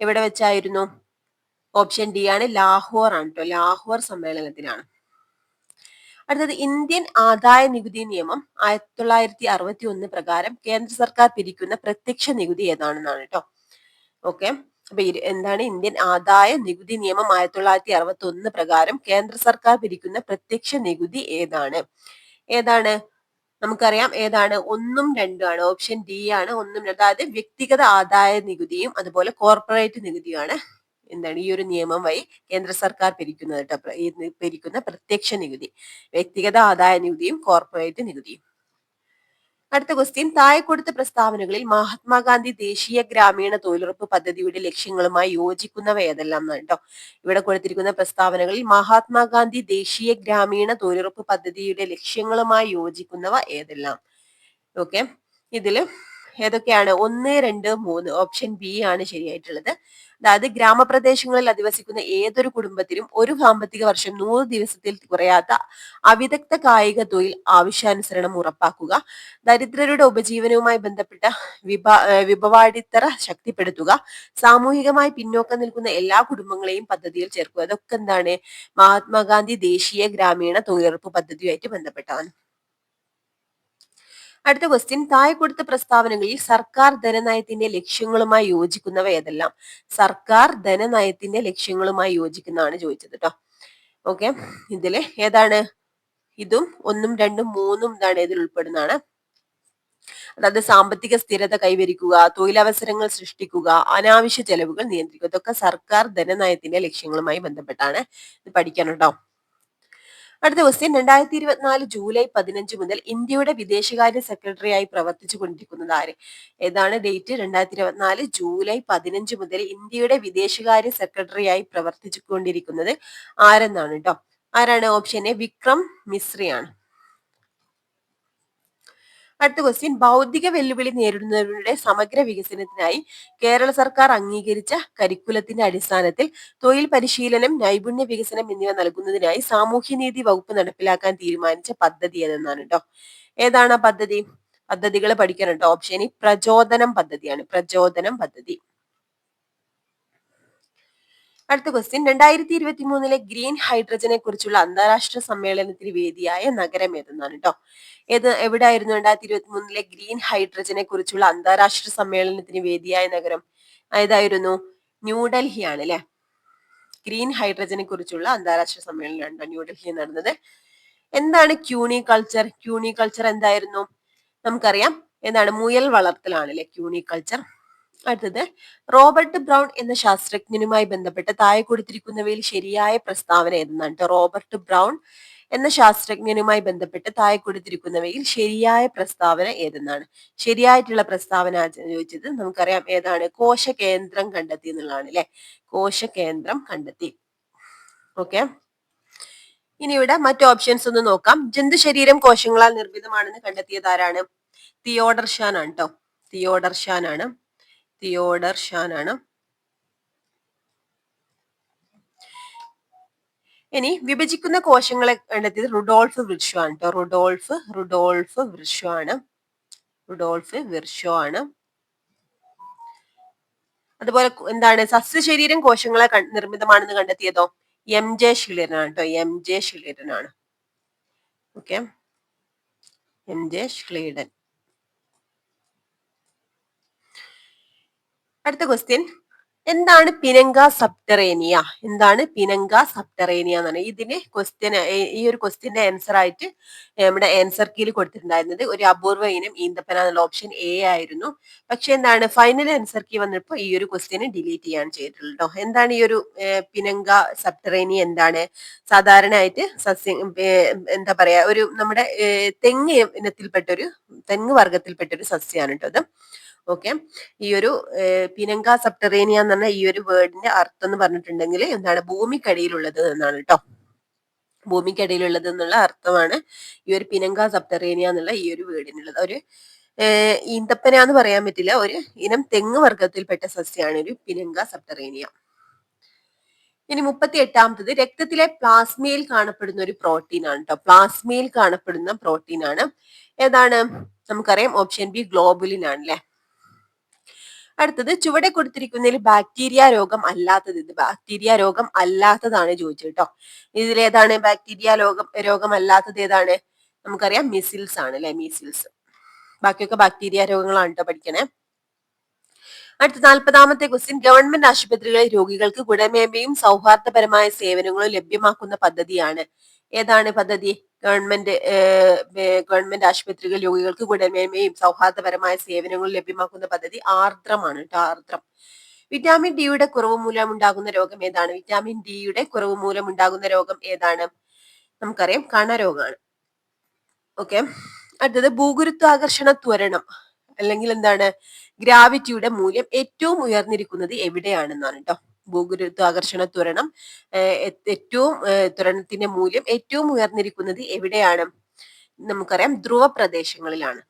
എവിടെ വെച്ചായിരുന്നു? ഓപ്ഷൻ ഡി ആണ്, ലാഹോർ ആണ് കേട്ടോ. ലാഹോർ സമ്മേളനത്തിനാണ്. അടുത്തത്, ഇന്ത്യൻ ആദായ നികുതി നിയമം 1961 പ്രകാരം കേന്ദ്ര സർക്കാർ പിരിക്കുന്ന പ്രത്യക്ഷ നികുതി ഏതാണെന്നാണ് കേട്ടോ. ഓക്കെ, അപ്പൊ എന്താണ് ഇന്ത്യൻ ആദായ നികുതി നിയമം 1961 പ്രകാരം കേന്ദ്ര സർക്കാർ പിരിക്കുന്ന പ്രത്യക്ഷ നികുതി ഏതാണ്? ഏതാണ്? നമുക്കറിയാം ഏതാണ്. 1ഉം 2ഉം ആണ്. ഓപ്ഷൻ ഡി ആണ് 1ഉം 2. അതായത് വ്യക്തിഗത ആദായ നികുതിയും അതുപോലെ കോർപ്പറേറ്റ് നികുതിയുമാണ് എന്താണ് ഈ ഒരു നിയമം വഴി കേന്ദ്ര സർക്കാർ പിരിക്കുന്നത് കേട്ടോ. ഈ പിരിക്കുന്ന പ്രത്യക്ഷ നികുതി വ്യക്തിഗത ആദായ നികുതിയും കോർപ്പറേറ്റ് നികുതിയും. അടുത്ത ക്വസ്റ്റ്യൻ, താഴെ കൊടുത്ത പ്രസ്താവനകളിൽ മഹാത്മാഗാന്ധി ദേശീയ ഗ്രാമീണ തൊഴിലുറപ്പ് പദ്ധതിയുടെ ലക്ഷ്യങ്ങളുമായി യോജിക്കുന്നവ ഏതെല്ലാം എന്നാണ് കേട്ടോ. ഇവിടെ കൊടുത്തിരിക്കുന്ന പ്രസ്താവനകളിൽ മഹാത്മാഗാന്ധി ദേശീയ ഗ്രാമീണ തൊഴിലുറപ്പ് പദ്ധതിയുടെ ലക്ഷ്യങ്ങളുമായി യോജിക്കുന്നവ ഏതെല്ലാം? ഓക്കെ, ഇതില് ഏതൊക്കെയാണ്? 1, 2, 3. ഓപ്ഷൻ ബി ആണ് ശരിയായിട്ടുള്ളത്. അതായത് ഗ്രാമപ്രദേശങ്ങളിൽ അധിവസിക്കുന്ന ഏതൊരു കുടുംബത്തിനും ഒരു സാമ്പത്തിക വർഷം 100 ദിവസത്തിൽ കുറയാത്ത അവിദഗ്ധ കായിക തൊഴിൽ ആവശ്യാനുസരണം ഉറപ്പാക്കുക, ദരിദ്രരുടെ ഉപജീവനവുമായി ബന്ധപ്പെട്ട വിഭവാടിത്തറ ശക്തിപ്പെടുത്തുക, സാമൂഹികമായി പിന്നോക്കം നിൽക്കുന്ന എല്ലാ കുടുംബങ്ങളെയും പദ്ധതിയിൽ ചേർക്കുക. അതൊക്കെ എന്താണ്? മഹാത്മാഗാന്ധി ദേശീയ ഗ്രാമീണ തൊഴിലുറപ്പ് പദ്ധതിയുമായിട്ട് ബന്ധപ്പെട്ടാണ്. അടുത്ത ക്വസ്റ്റ്യൻ, താഴെ കൊടുത്ത പ്രസ്താവനകളിൽ സർക്കാർ ധനനയത്തിന്റെ ലക്ഷ്യങ്ങളുമായി യോജിക്കുന്നവ ഏതെല്ലാം? സർക്കാർ ധനനയത്തിന്റെ ലക്ഷ്യങ്ങളുമായി യോജിക്കുന്നതാണ് ചോദിച്ചത് കേട്ടോ. ഓക്കെ, ഇതില് ഏതാണ്? ഇതും 1ഉം 2ഉം 3ഉം എന്താണ് ഇതിൽ ഉൾപ്പെടുന്നതാണ്. അതായത് സാമ്പത്തിക സ്ഥിരത കൈവരിക്കുക, തൊഴിലവസരങ്ങൾ സൃഷ്ടിക്കുക, അനാവശ്യ ചെലവുകൾ നിയന്ത്രിക്കുക. ഇതൊക്കെ സർക്കാർ ധനനയത്തിന്റെ ലക്ഷ്യങ്ങളുമായി ബന്ധപ്പെട്ടാണ്. ഇത് പഠിക്കണം കേട്ടോ. അടുത്ത ക്വസ്റ്റ്യൻ, 2024 ജൂലൈ 15 മുതൽ ഇന്ത്യയുടെ വിദേശകാര്യ സെക്രട്ടറിയായി പ്രവർത്തിച്ചു കൊണ്ടിരിക്കുന്നത് ആര്? ഏതാണ് ഡേറ്റ്? 2024 ജൂലൈ 15 മുതൽ ഇന്ത്യയുടെ വിദേശകാര്യ സെക്രട്ടറിയായി പ്രവർത്തിച്ചു കൊണ്ടിരിക്കുന്നത് ആരെന്നാണ് കേട്ടോ. ആരാണ്? ഓപ്ഷൻ എ, വിക്രം മിശ്രയാണ്. അടുത്ത ക്വസ്റ്റ്യൻ, ബൗദ്ധിക വെല്ലുവിളി നേരിടുന്നവരുടെ സമഗ്ര വികസനത്തിനായി കേരള സർക്കാർ അംഗീകരിച്ച കരിക്കുലത്തിന്റെ അടിസ്ഥാനത്തിൽ തൊഴിൽ പരിശീലനം, നൈപുണ്യ വികസനം എന്നിവ നൽകുന്നതിനായി സാമൂഹ്യനീതി വകുപ്പ് നടപ്പിലാക്കാൻ തീരുമാനിച്ച പദ്ധതി ഏതെന്നാണ് കേട്ടോ. ഏതാണ് ആ പദ്ധതി? പദ്ധതികൾ പഠിക്കണം കേട്ടോ. ഓപ്ഷൻ ഇ, പ്രചോദനം പദ്ധതിയാണ്. പ്രചോദനം പദ്ധതി. അടുത്ത ക്വസ്റ്റ്യൻ, 2023 ഗ്രീൻ ഹൈഡ്രജനെ കുറിച്ചുള്ള അന്താരാഷ്ട്ര സമ്മേളനത്തിന് വേദിയായ നഗരം ഏതെന്നാണ് കേട്ടോ. എവിടെയായിരുന്നു 2023 ഗ്രീൻ ഹൈഡ്രജനെ കുറിച്ചുള്ള അന്താരാഷ്ട്ര സമ്മേളനത്തിന് വേദിയായ നഗരം? ഏതായിരുന്നു? ന്യൂഡൽഹി ആണ് അല്ലെ. ഗ്രീൻ ഹൈഡ്രജനെ കുറിച്ചുള്ള അന്താരാഷ്ട്ര സമ്മേളനമാണ് ന്യൂഡൽഹിയിൽ നടന്നത്. എന്താണ് ക്യൂണികൾച്ചർ? ക്യൂണികൾച്ചർ എന്തായിരുന്നു? നമുക്കറിയാം എന്താണ്, മുയൽ വളർത്തലാണ് അല്ലെ ക്യൂണികൾച്ചർ. അടുത്തത്, റോബർട്ട് ബ്രൗൺ എന്ന ശാസ്ത്രജ്ഞനുമായി ബന്ധപ്പെട്ട് താഴെ കൊടുത്തിരിക്കുന്നവയിൽ ശരിയായ പ്രസ്താവന ഏതെന്നാണ്? റോബർട്ട് ബ്രൗൺ എന്ന ശാസ്ത്രജ്ഞനുമായി ബന്ധപ്പെട്ട് താഴെ കൊടുത്തിരിക്കുന്നവയിൽ ശരിയായ പ്രസ്താവന ഏതെന്നാണ്? ശരിയായിട്ടുള്ള പ്രസ്താവന ചോദിച്ചത് നമുക്കറിയാം ഏതാണ്? കോശകേന്ദ്രം കണ്ടെത്തി എന്നുള്ളതാണ് അല്ലെ. കോശകേന്ദ്രം കണ്ടെത്തി. ഓക്കെ, ഇനി ഇവിടെ മറ്റു ഓപ്ഷൻസ് ഒന്ന് നോക്കാം. ജന്തു ശരീരം കോശങ്ങളാൽ നിർമ്മിതമാണെന്ന് കണ്ടെത്തിയത് ആരാണ്? തിയോഡർ ഷാൻ ആണ് കേട്ടോ. തിയോഡർ ഷാൻ ആണ്. ഇനി വിഭജിക്കുന്ന കോശങ്ങളെ കണ്ടെത്തിയത് റുഡോൾഫ് വിർഷോ ആണ് കേട്ടോ. റുഡോൾഫ് വിർഷോ ആണ്. അതുപോലെ എന്താണ് സസ്യശരീരം കോശങ്ങളെ നിർമ്മിതമാണെന്ന് കണ്ടെത്തിയതോ എം.ജെ. ഷിലറിനാണ് കേട്ടോ. എം.ജെ. ഷിലറിനാണ്. ഓക്കെ, എം.ജെ. ഷ്ലീഡൻ. അടുത്ത ക്വസ്റ്റ്യൻ, എന്താണ് പിനങ്ക സബ്റ്ററേനിയ? എന്താണ് പിനങ്ക സബ്റ്ററേനിയ എന്ന് പറഞ്ഞാൽ ഇതിന് ഈ ഒരു ക്വസ്റ്റ്യന്റെ ആൻസർ ആയിട്ട് നമ്മുടെ ആൻസർ കീയിൽ കൊടുത്തിട്ടുണ്ടായിരുന്നത് ഒരു അപൂർവ ഇനം ഈന്തപ്പന എന്നുള്ള ഓപ്ഷൻ എ ആയിരുന്നു. പക്ഷെ എന്താണ് ഫൈനൽ ആൻസർ കീ വന്നപ്പോൾ ഈ ഒരു ക്വസ്റ്റ്യന് ഡിലീറ്റ് ചെയ്യാൻ ചെയ്തിട്ടുള്ളത് കേട്ടോ. എന്താണ് ഈ ഒരു പിനങ്ക സബ്റ്ററേനിയ? എന്താണ് സാധാരണയായിട്ട് സസ്യം എന്താ പറയാ ഒരു നമ്മുടെ തെങ്ങ് വർഗത്തിൽപ്പെട്ട ഒരു സസ്യമാണ് കേട്ടോ അത്. ഓക്കെ, ഈ ഒരു പിനങ്ക സബ്റ്ററേനിയ എന്ന് പറഞ്ഞ ഈ ഒരു വേർഡിന്റെ അർത്ഥം എന്ന് പറഞ്ഞിട്ടുണ്ടെങ്കിൽ എന്താണ് ഭൂമിക്കടിയിലുള്ളത് എന്നാണ് കേട്ടോ. ഭൂമിക്കടിയിലുള്ളത് എന്നുള്ള അർത്ഥമാണ് ഈ ഒരു പിനങ്ക സബ്റ്ററേനിയ എന്നുള്ള ഈ ഒരു വേർഡിനുള്ളത്. ഒരു ഈന്തപ്പന എന്ന് പറയാൻ പറ്റില്ല, ഒരു ഇനം തെങ്ങ് വർഗത്തിൽപ്പെട്ട സസ്യമാണ് ഒരു പിനങ്ക സബ്റ്ററേനിയ. ഇനി 38ാമത്തത്, രക്തത്തിലെ പ്ലാസ്മയിൽ കാണപ്പെടുന്ന ഒരു പ്രോട്ടീൻ ആണ് കേട്ടോ. പ്ലാസ്മയിൽ കാണപ്പെടുന്ന പ്രോട്ടീൻ ആണ്. ഏതാണ്? നമുക്കറിയാം ഓപ്ഷൻ ബി ഗ്ലോബുലിൻ ആണ് അല്ലെ. അടുത്തത്, ചുവടെ കൊടുത്തിരിക്കുന്നതിൽ ബാക്ടീരിയ രോഗം അല്ലാത്തതാണ് ചോദിച്ചു കേട്ടോ. ഇതിലേതാണ് ബാക്ടീരിയ രോഗം അല്ലാത്തത്? ഏതാണ്? നമുക്കറിയാം മിസിൽസ് ആണ് അല്ലെ. മീസിൽസ്. ബാക്കിയൊക്കെ ബാക്ടീരിയ രോഗങ്ങളാണ് കേട്ടോ പഠിക്കണേ. അടുത്ത 40ാമത്തെ ക്വസ്റ്റ്യൻ, ഗവൺമെന്റ് ആശുപത്രികളിൽ രോഗികൾക്ക് ഗുണമേന്മയും സൗഹാർദ്ദപരമായ സേവനങ്ങളും ലഭ്യമാക്കുന്ന പദ്ധതിയാണ്. ഏതാണ് പദ്ധതി? ഗവൺമെന്റ് ആശുപത്രികളിൽ രോഗികൾക്ക് ഗുണമേന്മയും സൗഹാർദ്ദപരമായ സേവനങ്ങളും ലഭ്യമാക്കുന്ന പദ്ധതി ആർദ്രമാണ് കേട്ടോ. ആർദ്രം. വിറ്റാമിൻ ഡിയുടെ കുറവ് മൂലം ഉണ്ടാകുന്ന രോഗം ഏതാണ്? വിറ്റാമിൻ ഡിയുടെ കുറവ് മൂലം ഉണ്ടാകുന്ന രോഗം ഏതാണ്? നമുക്കറിയാം കണരോഗമാണ്. ഓക്കെ, അടുത്തത്, ഭൂഗുരുത്വാകർഷണ ത്വരണം അല്ലെങ്കിൽ എന്താണ് ഗ്രാവിറ്റിയുടെ മൂല്യം ഏറ്റവും ഉയർന്നിരിക്കുന്നത് എവിടെയാണെന്നാണ് കേട്ടോ. ഭൂഗുരുത്വാകർഷണ ത്വരണം ത്വരണത്തിന്റെ മൂല്യം ഏറ്റവും ഉയർന്നിരിക്കുന്നത് എവിടെയാണ്? നമുക്കറിയാം ധ്രുവ പ്രദേശങ്ങളിലാണ്.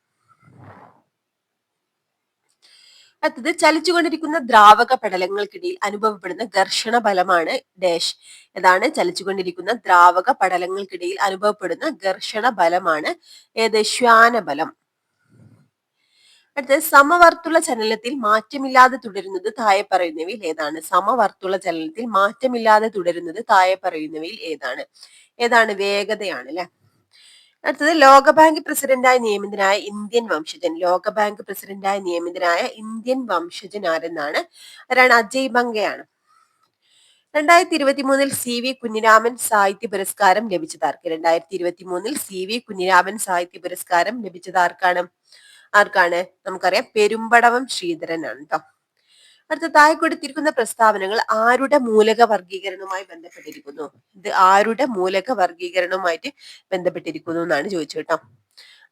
അടുത്തത്, ചലിച്ചുകൊണ്ടിരിക്കുന്ന ദ്രാവക പടലങ്ങൾക്കിടയിൽ അനുഭവപ്പെടുന്ന ഘർഷണ ബലമാണ് ഡാഷ്. ഏതാണ്? ചലിച്ചുകൊണ്ടിരിക്കുന്ന ദ്രാവക പടലങ്ങൾക്കിടയിൽ അനുഭവപ്പെടുന്ന ഘർഷണ ബലമാണ് ഏത്? ശ്വാനബലം. അടുത്തത്, സമവർത്തുള്ള ചലനത്തിൽ മാറ്റമില്ലാതെ തുടരുന്നത് താഴെ പറയുന്നവയിൽ ഏതാണ്? സമവർത്തുള്ള ചലനത്തിൽ മാറ്റമില്ലാതെ തുടരുന്നത് താഴെ പറയുന്നവയിൽ ഏതാണ്? ഏതാണ്? വേഗതയാണ് അല്ലെ. അടുത്തത്, ലോകബാങ്ക് പ്രസിഡന്റായി നിയമിതനായ ഇന്ത്യൻ വംശജൻ ആരെന്നാണ്? ആരാണ്? അജയ് ബംഗയാണ്. 2023 സി വി കുഞ്ഞിരാമൻ സാഹിത്യ പുരസ്കാരം ലഭിച്ചതാർക്ക്? 2023 സി വി കുഞ്ഞിരാമൻ സാഹിത്യ പുരസ്കാരം ലഭിച്ചത് ആർക്കാണ്? നമുക്കറിയാം പെരുമ്പടവം ശ്രീധരനാണ് കേട്ടോ. അടുത്ത, താഴെ കൊടുത്തിരിക്കുന്ന പ്രസ്താവനകൾ ആരുടെ മൂലക വർഗീകരണവുമായി ബന്ധപ്പെട്ടിരിക്കുന്നു? ഇത് ആരുടെ മൂലക വർഗീകരണവുമായിട്ട് ബന്ധപ്പെട്ടിരിക്കുന്നു എന്നാണ് ചോദിച്ചു കേട്ടോ.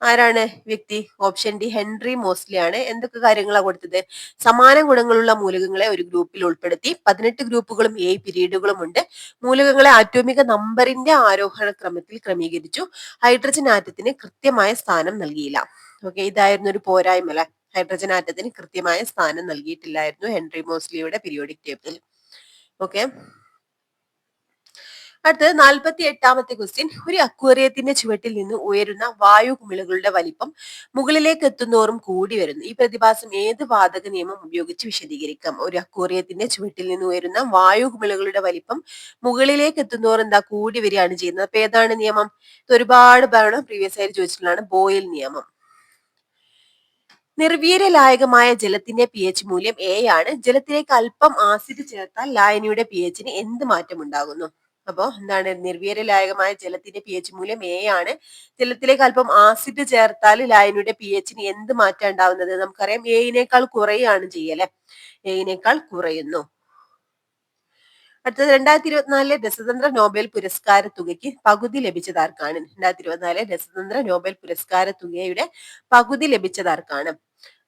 ആരാണ് വ്യക്തി? ഓപ്ഷൻ ഡി ഹെൻറി മോസ്ലി ആണ്. എന്തൊക്കെ കാര്യങ്ങളാണ് കൊടുത്തത്? സമാന ഗുണങ്ങളുള്ള മൂലകങ്ങളെ ഒരു ഗ്രൂപ്പിൽ ഉൾപ്പെടുത്തി 18 ഗ്രൂപ്പുകളും 7 പിരീഡുകളും ഉണ്ട്. മൂലകങ്ങളെ ആറ്റോമിക നമ്പറിന്റെ ആരോഹണ ക്രമത്തിൽ ക്രമീകരിച്ചു. ഹൈഡ്രജൻ ആറ്റത്തിന് കൃത്യമായ സ്ഥാനം നൽകിയില്ല. ഓക്കെ, ഇതായിരുന്നു ഒരു പോരായ്മ അല്ലെ. ഹൈഡ്രജൻ ആറ്റത്തിന് കൃത്യമായ സ്ഥാനം നൽകിയിട്ടില്ലായിരുന്നു ഹെൻറി മോസ്ലിയുടെ പീരിയോഡിക് ടേബിളിൽ. ഓക്കെ, അടുത്തത് 48ാമത്തെ ക്വസ്റ്റ്യൻ, ഒരു അക്വേറിയത്തിന്റെ ചുവട്ടിൽ നിന്ന് ഉയരുന്ന വായു കുമിളകളുടെ വലിപ്പം മുകളിലേക്ക് എത്തുന്നോറും കൂടി വരുന്നു. ഈ പ്രതിഭാസം ഏത് വാതക നിയമം ഉപയോഗിച്ച് വിശദീകരിക്കാം? ഒരു അക്വേറിയത്തിന്റെ ചുവട്ടിൽ നിന്ന് ഉയരുന്ന വായു കുമിളകളുടെ വലിപ്പം മുകളിലേക്ക് എത്തുന്നോറും എന്താ കൂടി വരികയാണ് ചെയ്യുന്നത്. അപ്പൊ ഏതാണ് നിയമം? ഇത് ഒരുപാട് തവണ പ്രീവിയസ് ആയിട്ട് ചോദിച്ചിട്ടുള്ളതാണ്, ബോയിൽ നിയമം. നിർവീര്യലായകമായ ജലത്തിന്റെ പി എച്ച് മൂല്യം എ ആണ്. ജലത്തിലേക്ക് അല്പം ആസിഡ് ചേർത്താൽ ലായനിയുടെ പി എച്ചിന് എന്ത് മാറ്റം ഉണ്ടാകുന്നു? അപ്പോ എന്താണ്? നിർവീര്യലായകമായ ജലത്തിന്റെ പി എച്ച് മൂല്യം എ ആണ്. ജലത്തിലേക്ക് അല്പം ആസിഡ് ചേർത്താൽ ലായനിയുടെ പി എച്ചിന് എന്ത് മാറ്റം ഉണ്ടാവുന്നത്? നമുക്കറിയാം എയിനേക്കാൾ കുറയാണ് ചെയ്യല്ലേ. എയിനേക്കാൾ കുറയുന്നു. അടുത്തത്, 2024 രസതന്ത്ര നോബൽ പുരസ്കാര തുകയ്ക്ക് പകുതി ലഭിച്ചതാർക്കാണ്? 2024 രസതന്ത്ര നോബൽ പുരസ്കാര തുകയുടെ പകുതി ലഭിച്ചതാർക്കാണ്?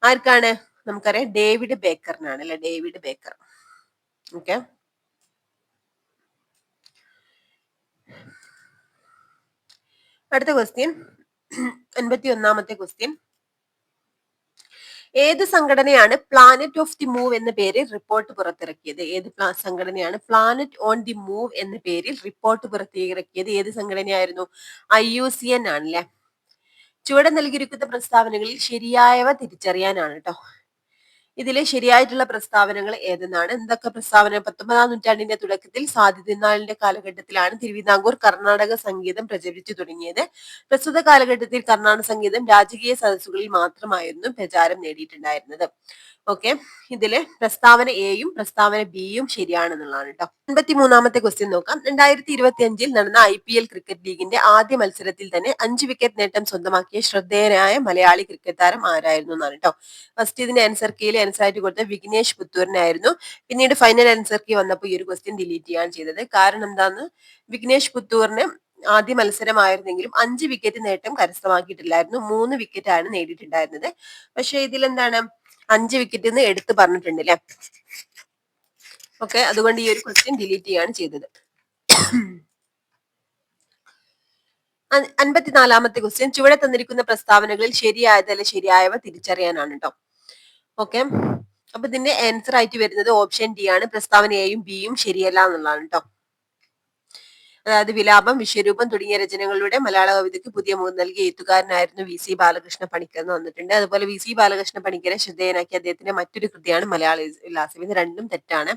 ആർക്കാണ്? നമുക്കറിയാം ഡേവിഡ് ബേക്കറിനാണ് അല്ലെ. David Baker. ഓക്കെ, അടുത്ത ക്വസ്റ്റ്യൻ 51ാമത്തെ ക്വസ്റ്റ്യൻ, ഏത് സംഘടനയാണ് പ്ലാനറ്റ് ഓഫ് ദി മൂവ് എന്ന പേരിൽ റിപ്പോർട്ട് പുറത്തിറക്കിയത്? ഏത് സംഘടനയാണ് പ്ലാനറ്റ് ഓൺ ദി മൂവ് എന്ന പേരിൽ റിപ്പോർട്ട് പുറത്തിറക്കിയത്? ഏത് സംഘടനയായിരുന്നു? IUCN ആണല്ലേ. ചുവടെ നൽകിയിരിക്കുന്ന പ്രസ്താവനകളിൽ ശരിയായവ തിരിച്ചറിയാനാണ് കേട്ടോ. ഇതിലെ ശരിയായിട്ടുള്ള പ്രസ്താവനകൾ ഏതെന്നാണ്? എന്തൊക്കെ പ്രസ്താവന? 19-ാം നൂറ്റാണ്ടിന്റെ തുടക്കത്തിൽ സ്വാതി തിരുനാളിന്റെ കാലഘട്ടത്തിലാണ് തിരുവിതാംകൂർ കർണാടക സംഗീതം പ്രചരിച്ചു തുടങ്ങിയത്. പ്രസ്തുത കാലഘട്ടത്തിൽ കർണാടക സംഗീതം രാജകീയ സദസ്സുകളിൽ മാത്രമായിരുന്നു പ്രചാരം നേടിയിട്ടുണ്ടായിരുന്നത്. ഓക്കെ, ഇതില് പ്രസ്താവന എയും പ്രസ്താവന ബിയും ശരിയാണെന്നുള്ളതാണ് കേട്ടോ. 53-ാമത്തെ ക്വസ്റ്റ്യൻ നോക്കാം. 2025 നടന്ന IPL ക്രിക്കറ്റ് ലീഗിന്റെ ആദ്യ മത്സരത്തിൽ തന്നെ 5 വിക്കറ്റ് നേട്ടം സ്വന്തമാക്കിയ ശ്രദ്ധേയനായ മലയാളി ക്രിക്കറ്റ് താരം ആരായിരുന്നു എന്നാണ് കേട്ടോ. ഫസ്റ്റ് ഇതിന്റെ ആൻസർ കീയിൽ ആൻസർ ആയിട്ട് കൊടുത്ത വിഘ്നേഷ് പുത്തൂരിനായിരുന്നു. പിന്നീട് ഫൈനൽ ആൻസർ കീ വന്നപ്പോൾ ഈ ഒരു ക്വസ്റ്റ്യൻ ഡിലീറ്റ് ചെയ്യാൻ ചെയ്തത്. കാരണം എന്താന്ന്, വിഘ്നേഷ് പുത്തൂറിന് ആദ്യ മത്സരമായിരുന്നെങ്കിലും 5 വിക്കറ്റ് നേട്ടം കരസ്ഥമാക്കിയിട്ടില്ലായിരുന്നു. 3 വിക്കറ്റ് ആണ് നേടിയിട്ടുണ്ടായിരുന്നത്. പക്ഷെ ഇതിലെന്താണ് 5 വിക്കറ്റ് എന്ന് എടുത്തു പറഞ്ഞിട്ടുണ്ട് അല്ലെ. ഓക്കെ, അതുകൊണ്ട് ഈ ഒരു ക്വസ്റ്റ്യൻ ഡിലീറ്റ് ചെയ്യാണ് ചെയ്തത്. 54-ാമത്തെ ക്വസ്റ്റ്യൻ ചുവടെ തന്നിരിക്കുന്ന പ്രസ്താവനകളിൽ ശരിയായതല്ല ശരിയായവ തിരിച്ചറിയാനാണ് കേട്ടോ. ഓക്കെ, അപ്പൊ ഇതിന്റെ ആൻസർ ആയിട്ട് വരുന്നത് ഓപ്ഷൻ ഡി ആണ്. പ്രസ്താവന എയും ബിയും ശരിയല്ല എന്നുള്ളതാണ് കേട്ടോ. അതായത് വിലാപം, വിശ്വരൂപം തുടങ്ങിയ രചനകളുടെ മലയാള കവിതയ്ക്ക് പുതിയ മുഖം നൽകിയ എഴുത്തുകാരനായിരുന്നു VC ബാലകൃഷ്ണ പണിക്കർ എന്ന് വന്നിട്ടുണ്ട്. അതുപോലെ VC ബാലകൃഷ്ണ പണിക്കരെ ശ്രദ്ധേയനാക്കിയ അദ്ദേഹത്തിന്റെ മറ്റൊരു കൃതിയാണ് മലയാള വിലാസം. ഇത് രണ്ടും തെറ്റാണ്.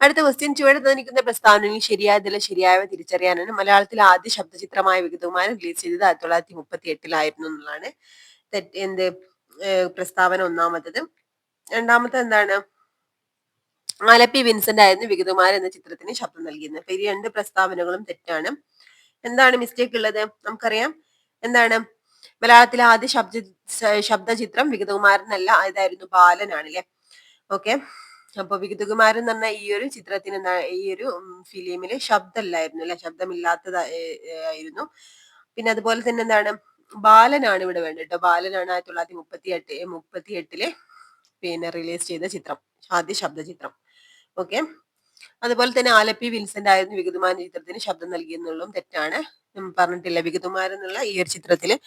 അടുത്ത ക്വസ്റ്റ്യൻ ചുവടെ തന്നിരിക്കുന്ന പ്രസ്താവനയിൽ ശരിയായതല്ല ശരിയായവ തിരിച്ചറിയാനാണ്. മലയാളത്തിൽ ആദ്യ ശബ്ദചിത്രമായ വിഗതകുമാരൻ റിലീസ് ചെയ്തത് 1938 എന്നുള്ളതാണ് എന്ത് പ്രസ്താവന ഒന്നാമത്തത്. രണ്ടാമത്തെ എന്താണ്, ആലപ്പി വിൻസെന്റ് ആയിരുന്നു വിഗതകുമാരൻ എന്ന ചിത്രത്തിന് ശബ്ദം നൽകിയിരുന്നത്. അപ്പൊ ഈ രണ്ട് പ്രസ്താവനകളും തെറ്റാണ്. എന്താണ് മിസ്റ്റേക്ക് ഉള്ളത് നമുക്കറിയാം. എന്താണ്, മലയാളത്തിലെ ആദ്യ ശബ്ദചിത്രം വിഗതകുമാരനല്ല, ഇതായിരുന്നു ബാലനാണ് അല്ലെ. ഓക്കെ, അപ്പൊ വിഗതകുമാരൻ എന്ന് പറഞ്ഞ ഈ ഒരു ചിത്രത്തിന് ഈ ഒരു ഫിലിമില് ശബ്ദമില്ലായിരുന്നു അല്ലെ, ശബ്ദമില്ലാത്തതായിരുന്നു. പിന്നെ അതുപോലെ തന്നെ എന്താണ്, ബാലനാണ് ഇവിടെ വേണ്ടത് കേട്ടോ. ബാലനാണ് 1938 പിന്നെ റിലീസ് ചെയ്ത ചിത്രം, ആദ്യ ശബ്ദചിത്രം. ഓക്കെ, അതുപോലെ തന്നെ ആലപ്പി വിൻസെന്റ് ആയിരുന്നു വിഗതകുമാരൻ ചിത്രത്തിന് ശബ്ദം നൽകിയെന്നുള്ളതും തെറ്റാണ്. പറഞ്ഞിട്ടില്ല, വിഗതകുമാരൻ എന്നുള്ള ഈ ഒരു ചിത്രത്തില്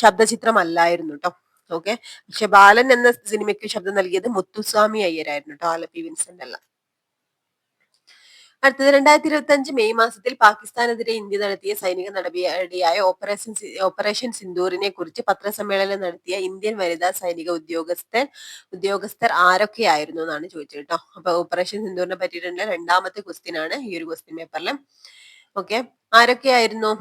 ശബ്ദചിത്രം അല്ലായിരുന്നു കേട്ടോ. ഓക്കെ, പക്ഷെ ബാലൻ എന്ന സിനിമയ്ക്ക് ശബ്ദം നൽകിയത് മുത്തുസ്വാമി അയ്യരായിരുന്നു കേട്ടോ, ആലപ്പി വിൻസെന്റ് അല്ല. അടുത്തത് 2025 മെയ് മാസത്തിൽ പാകിസ്ഥാനെതിരെ ഇന്ത്യ നടത്തിയ സൈനിക നടപടിയായ ഓപ്പറേഷൻ സിന്ദൂറിനെ കുറിച്ച് പത്രസമ്മേളനം നടത്തിയ ഇന്ത്യൻ വനിതാ സൈനിക ഉദ്യോഗസ്ഥർ ആരൊക്കെയായിരുന്നു എന്നാണ് ചോദിച്ചത് കേട്ടോ. അപ്പൊ ഓപ്പറേഷൻ സിന്ദൂറിനെ പറ്റിയിട്ടുള്ള രണ്ടാമത്തെ ക്വസ്റ്റ്യൻ ആണ് ഈ ഒരു ക്വസ്റ്റ്യൻ പേപ്പറിൽ. ഓക്കെ, ആരൊക്കെയായിരുന്നു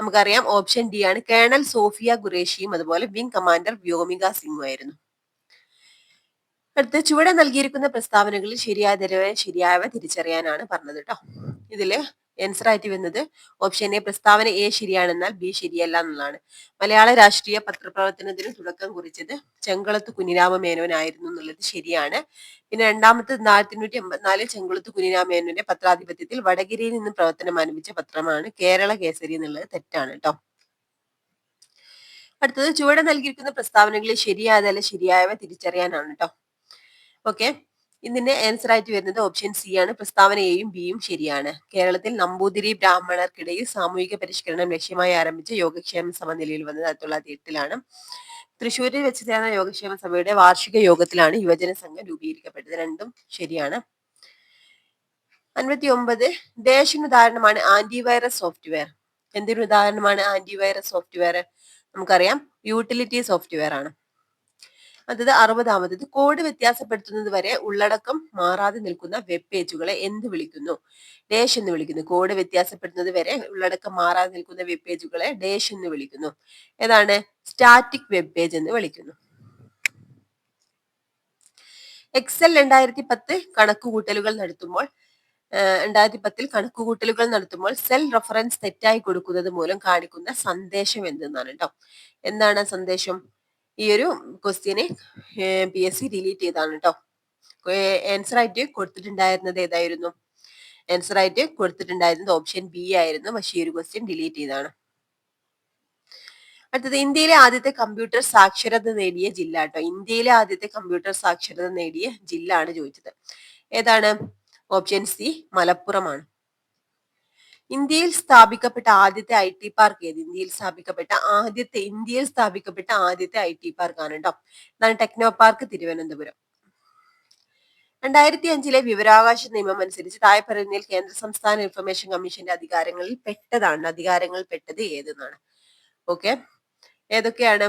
നമുക്കറിയാം. ഓപ്ഷൻ ഡി ആണ്. കേണൽ സോഫിയ ഖുറേഷിയും അതുപോലെ വിംഗ് കമാൻഡർ വ്യോമിക സിംഗും ആയിരുന്നു. അടുത്ത ചുവടെ നൽകിയിരിക്കുന്ന പ്രസ്താവനകളിൽ ശരിയായവ തിരിച്ചറിയാനാണ് പറഞ്ഞത് കേട്ടോ. ഇതില് ആൻസർ ആയിട്ട് വരുന്നത് ഓപ്ഷൻ എ, പ്രസ്താവന എ ശരിയാണെന്നാൽ ബി ശരിയല്ല എന്നുള്ളതാണ്. മലയാള രാഷ്ട്രീയ പത്രപ്രവർത്തനത്തിന് തുടക്കം കുറിച്ചത് ചെങ്കളത്ത് കുഞ്ഞിരാമ മേനോൻ ആയിരുന്നു എന്നുള്ളത് ശരിയാണ്. പിന്നെ രണ്ടാമത്തെ 1884 ചെങ്കളത്ത് കുഞ്ഞിരാമ മേനോന്റെ പത്രാധിപത്യത്തിൽ വടകരയിൽ നിന്ന് പ്രവർത്തനം ആരംഭിച്ച പത്രമാണ് കേരള കേസരി എന്നുള്ളത് തെറ്റാണ് കേട്ടോ. അടുത്തത് ചുവടെ നൽകിയിരിക്കുന്ന പ്രസ്താവനകളിൽ ശരിയായതല്ല ശരിയായവ തിരിച്ചറിയാനാണ് കേട്ടോ. ഓക്കെ, ഇതിന്റെ ആൻസർ ആയിട്ട് വരുന്നത് ഓപ്ഷൻ സി ആണ്. പ്രസ്താവന എയും ബിയും ശരിയാണ്. കേരളത്തിൽ നമ്പൂതിരി ബ്രാഹ്മണർക്കിടയിൽ സാമൂഹിക പരിഷ്കരണം ലക്ഷ്യമായി ആരംഭിച്ച യോഗക്ഷേമ സഭ നിലയിൽ വന്നത് 1908 തൃശ്ശൂരിൽ വെച്ച് ചേർന്ന യോഗക്ഷേമ സഭയുടെ വാർഷിക യോഗത്തിലാണ് യുവജന സംഘം രൂപീകരിക്കപ്പെട്ടത്. രണ്ടും ശരിയാണ്. 59 ദേശിന് ഉദാഹരണമാണ് ആന്റിവൈറസ് സോഫ്റ്റ്വെയർ. എന്തിനു ഉദാഹരണമാണ് ആന്റിവൈറസ് സോഫ്റ്റ്വെയർ? നമുക്കറിയാം, യൂട്ടിലിറ്റി സോഫ്റ്റ്വെയർ ആണ്. അടുത്തത് 60-ാമത് കോഡ് വ്യത്യാസപ്പെടുത്തുന്നത് വരെ ഉള്ളടക്കം മാറാതെ നിൽക്കുന്ന വെബ് പേജുകളെ എന്ത് വിളിക്കുന്നു? ഡാഷ് എന്ന് വിളിക്കുന്നു. കോഡ് വ്യത്യാസപ്പെടുന്നത് വരെ ഉള്ളടക്കം മാറാതെ നിൽക്കുന്ന വെബ് പേജുകളെ ഡാഷ് എന്ന് വിളിക്കുന്നു. ഏതാണ്? സ്റ്റാറ്റിക് വെബ് പേജ് എന്ന് വിളിക്കുന്നു. എക്സൽ 2010 കണക്കുകൂട്ടലുകൾ നടത്തുമ്പോൾ 2010 കണക്കുകൂട്ടലുകൾ നടത്തുമ്പോൾ സെൽ റെഫറൻസ് തെറ്റായി കൊടുക്കുന്നത് മൂലം കാണിക്കുന്ന സന്ദേശം എന്തെന്നാണ് കേട്ടോ. എന്താണ് സന്ദേശം? ഈ ഒരു ക്വസ്റ്റ്യന് PSC ഡിലീറ്റ് ചെയ്താണ് കേട്ടോ. ആൻസർ ആയിട്ട് കൊടുത്തിട്ടുണ്ടായിരുന്നത് ഏതായിരുന്നു? ആൻസർ ആയിട്ട് കൊടുത്തിട്ടുണ്ടായിരുന്നത് ഓപ്ഷൻ ബി ആയിരുന്നു. പക്ഷേ ഈ ഒരു ക്വസ്റ്റ്യൻ ഡിലീറ്റ് ചെയ്താണ്. അടുത്തത് ഇന്ത്യയിലെ ആദ്യത്തെ കമ്പ്യൂട്ടർ സാക്ഷരത നേടിയ ജില്ല കേട്ടോ. ഇന്ത്യയിലെ ആദ്യത്തെ കമ്പ്യൂട്ടർ സാക്ഷരത നേടിയ ജില്ല ആണ് ചോദിച്ചത്. ഏതാണ്? ഓപ്ഷൻ സി മലപ്പുറമാണ്. ഇന്ത്യയിൽ സ്ഥാപിക്കപ്പെട്ട ആദ്യത്തെ IT പാർക്ക് ഏത്? ഇന്ത്യയിൽ സ്ഥാപിക്കപ്പെട്ട ആദ്യത്തെ IT പാർക്കാണ് കേട്ടോ. അതാണ് ടെക്നോ പാർക്ക് തിരുവനന്തപുരം. 2005 വിവരാവകാശ നിയമം അനുസരിച്ച് താഴെ പറയുന്നതിൽ കേന്ദ്ര സംസ്ഥാന ഇൻഫർമേഷൻ കമ്മീഷന്റെ അധികാരങ്ങളിൽ പെട്ടത് ഏതെന്നാണ്. ഓക്കെ, ഏതൊക്കെയാണ്?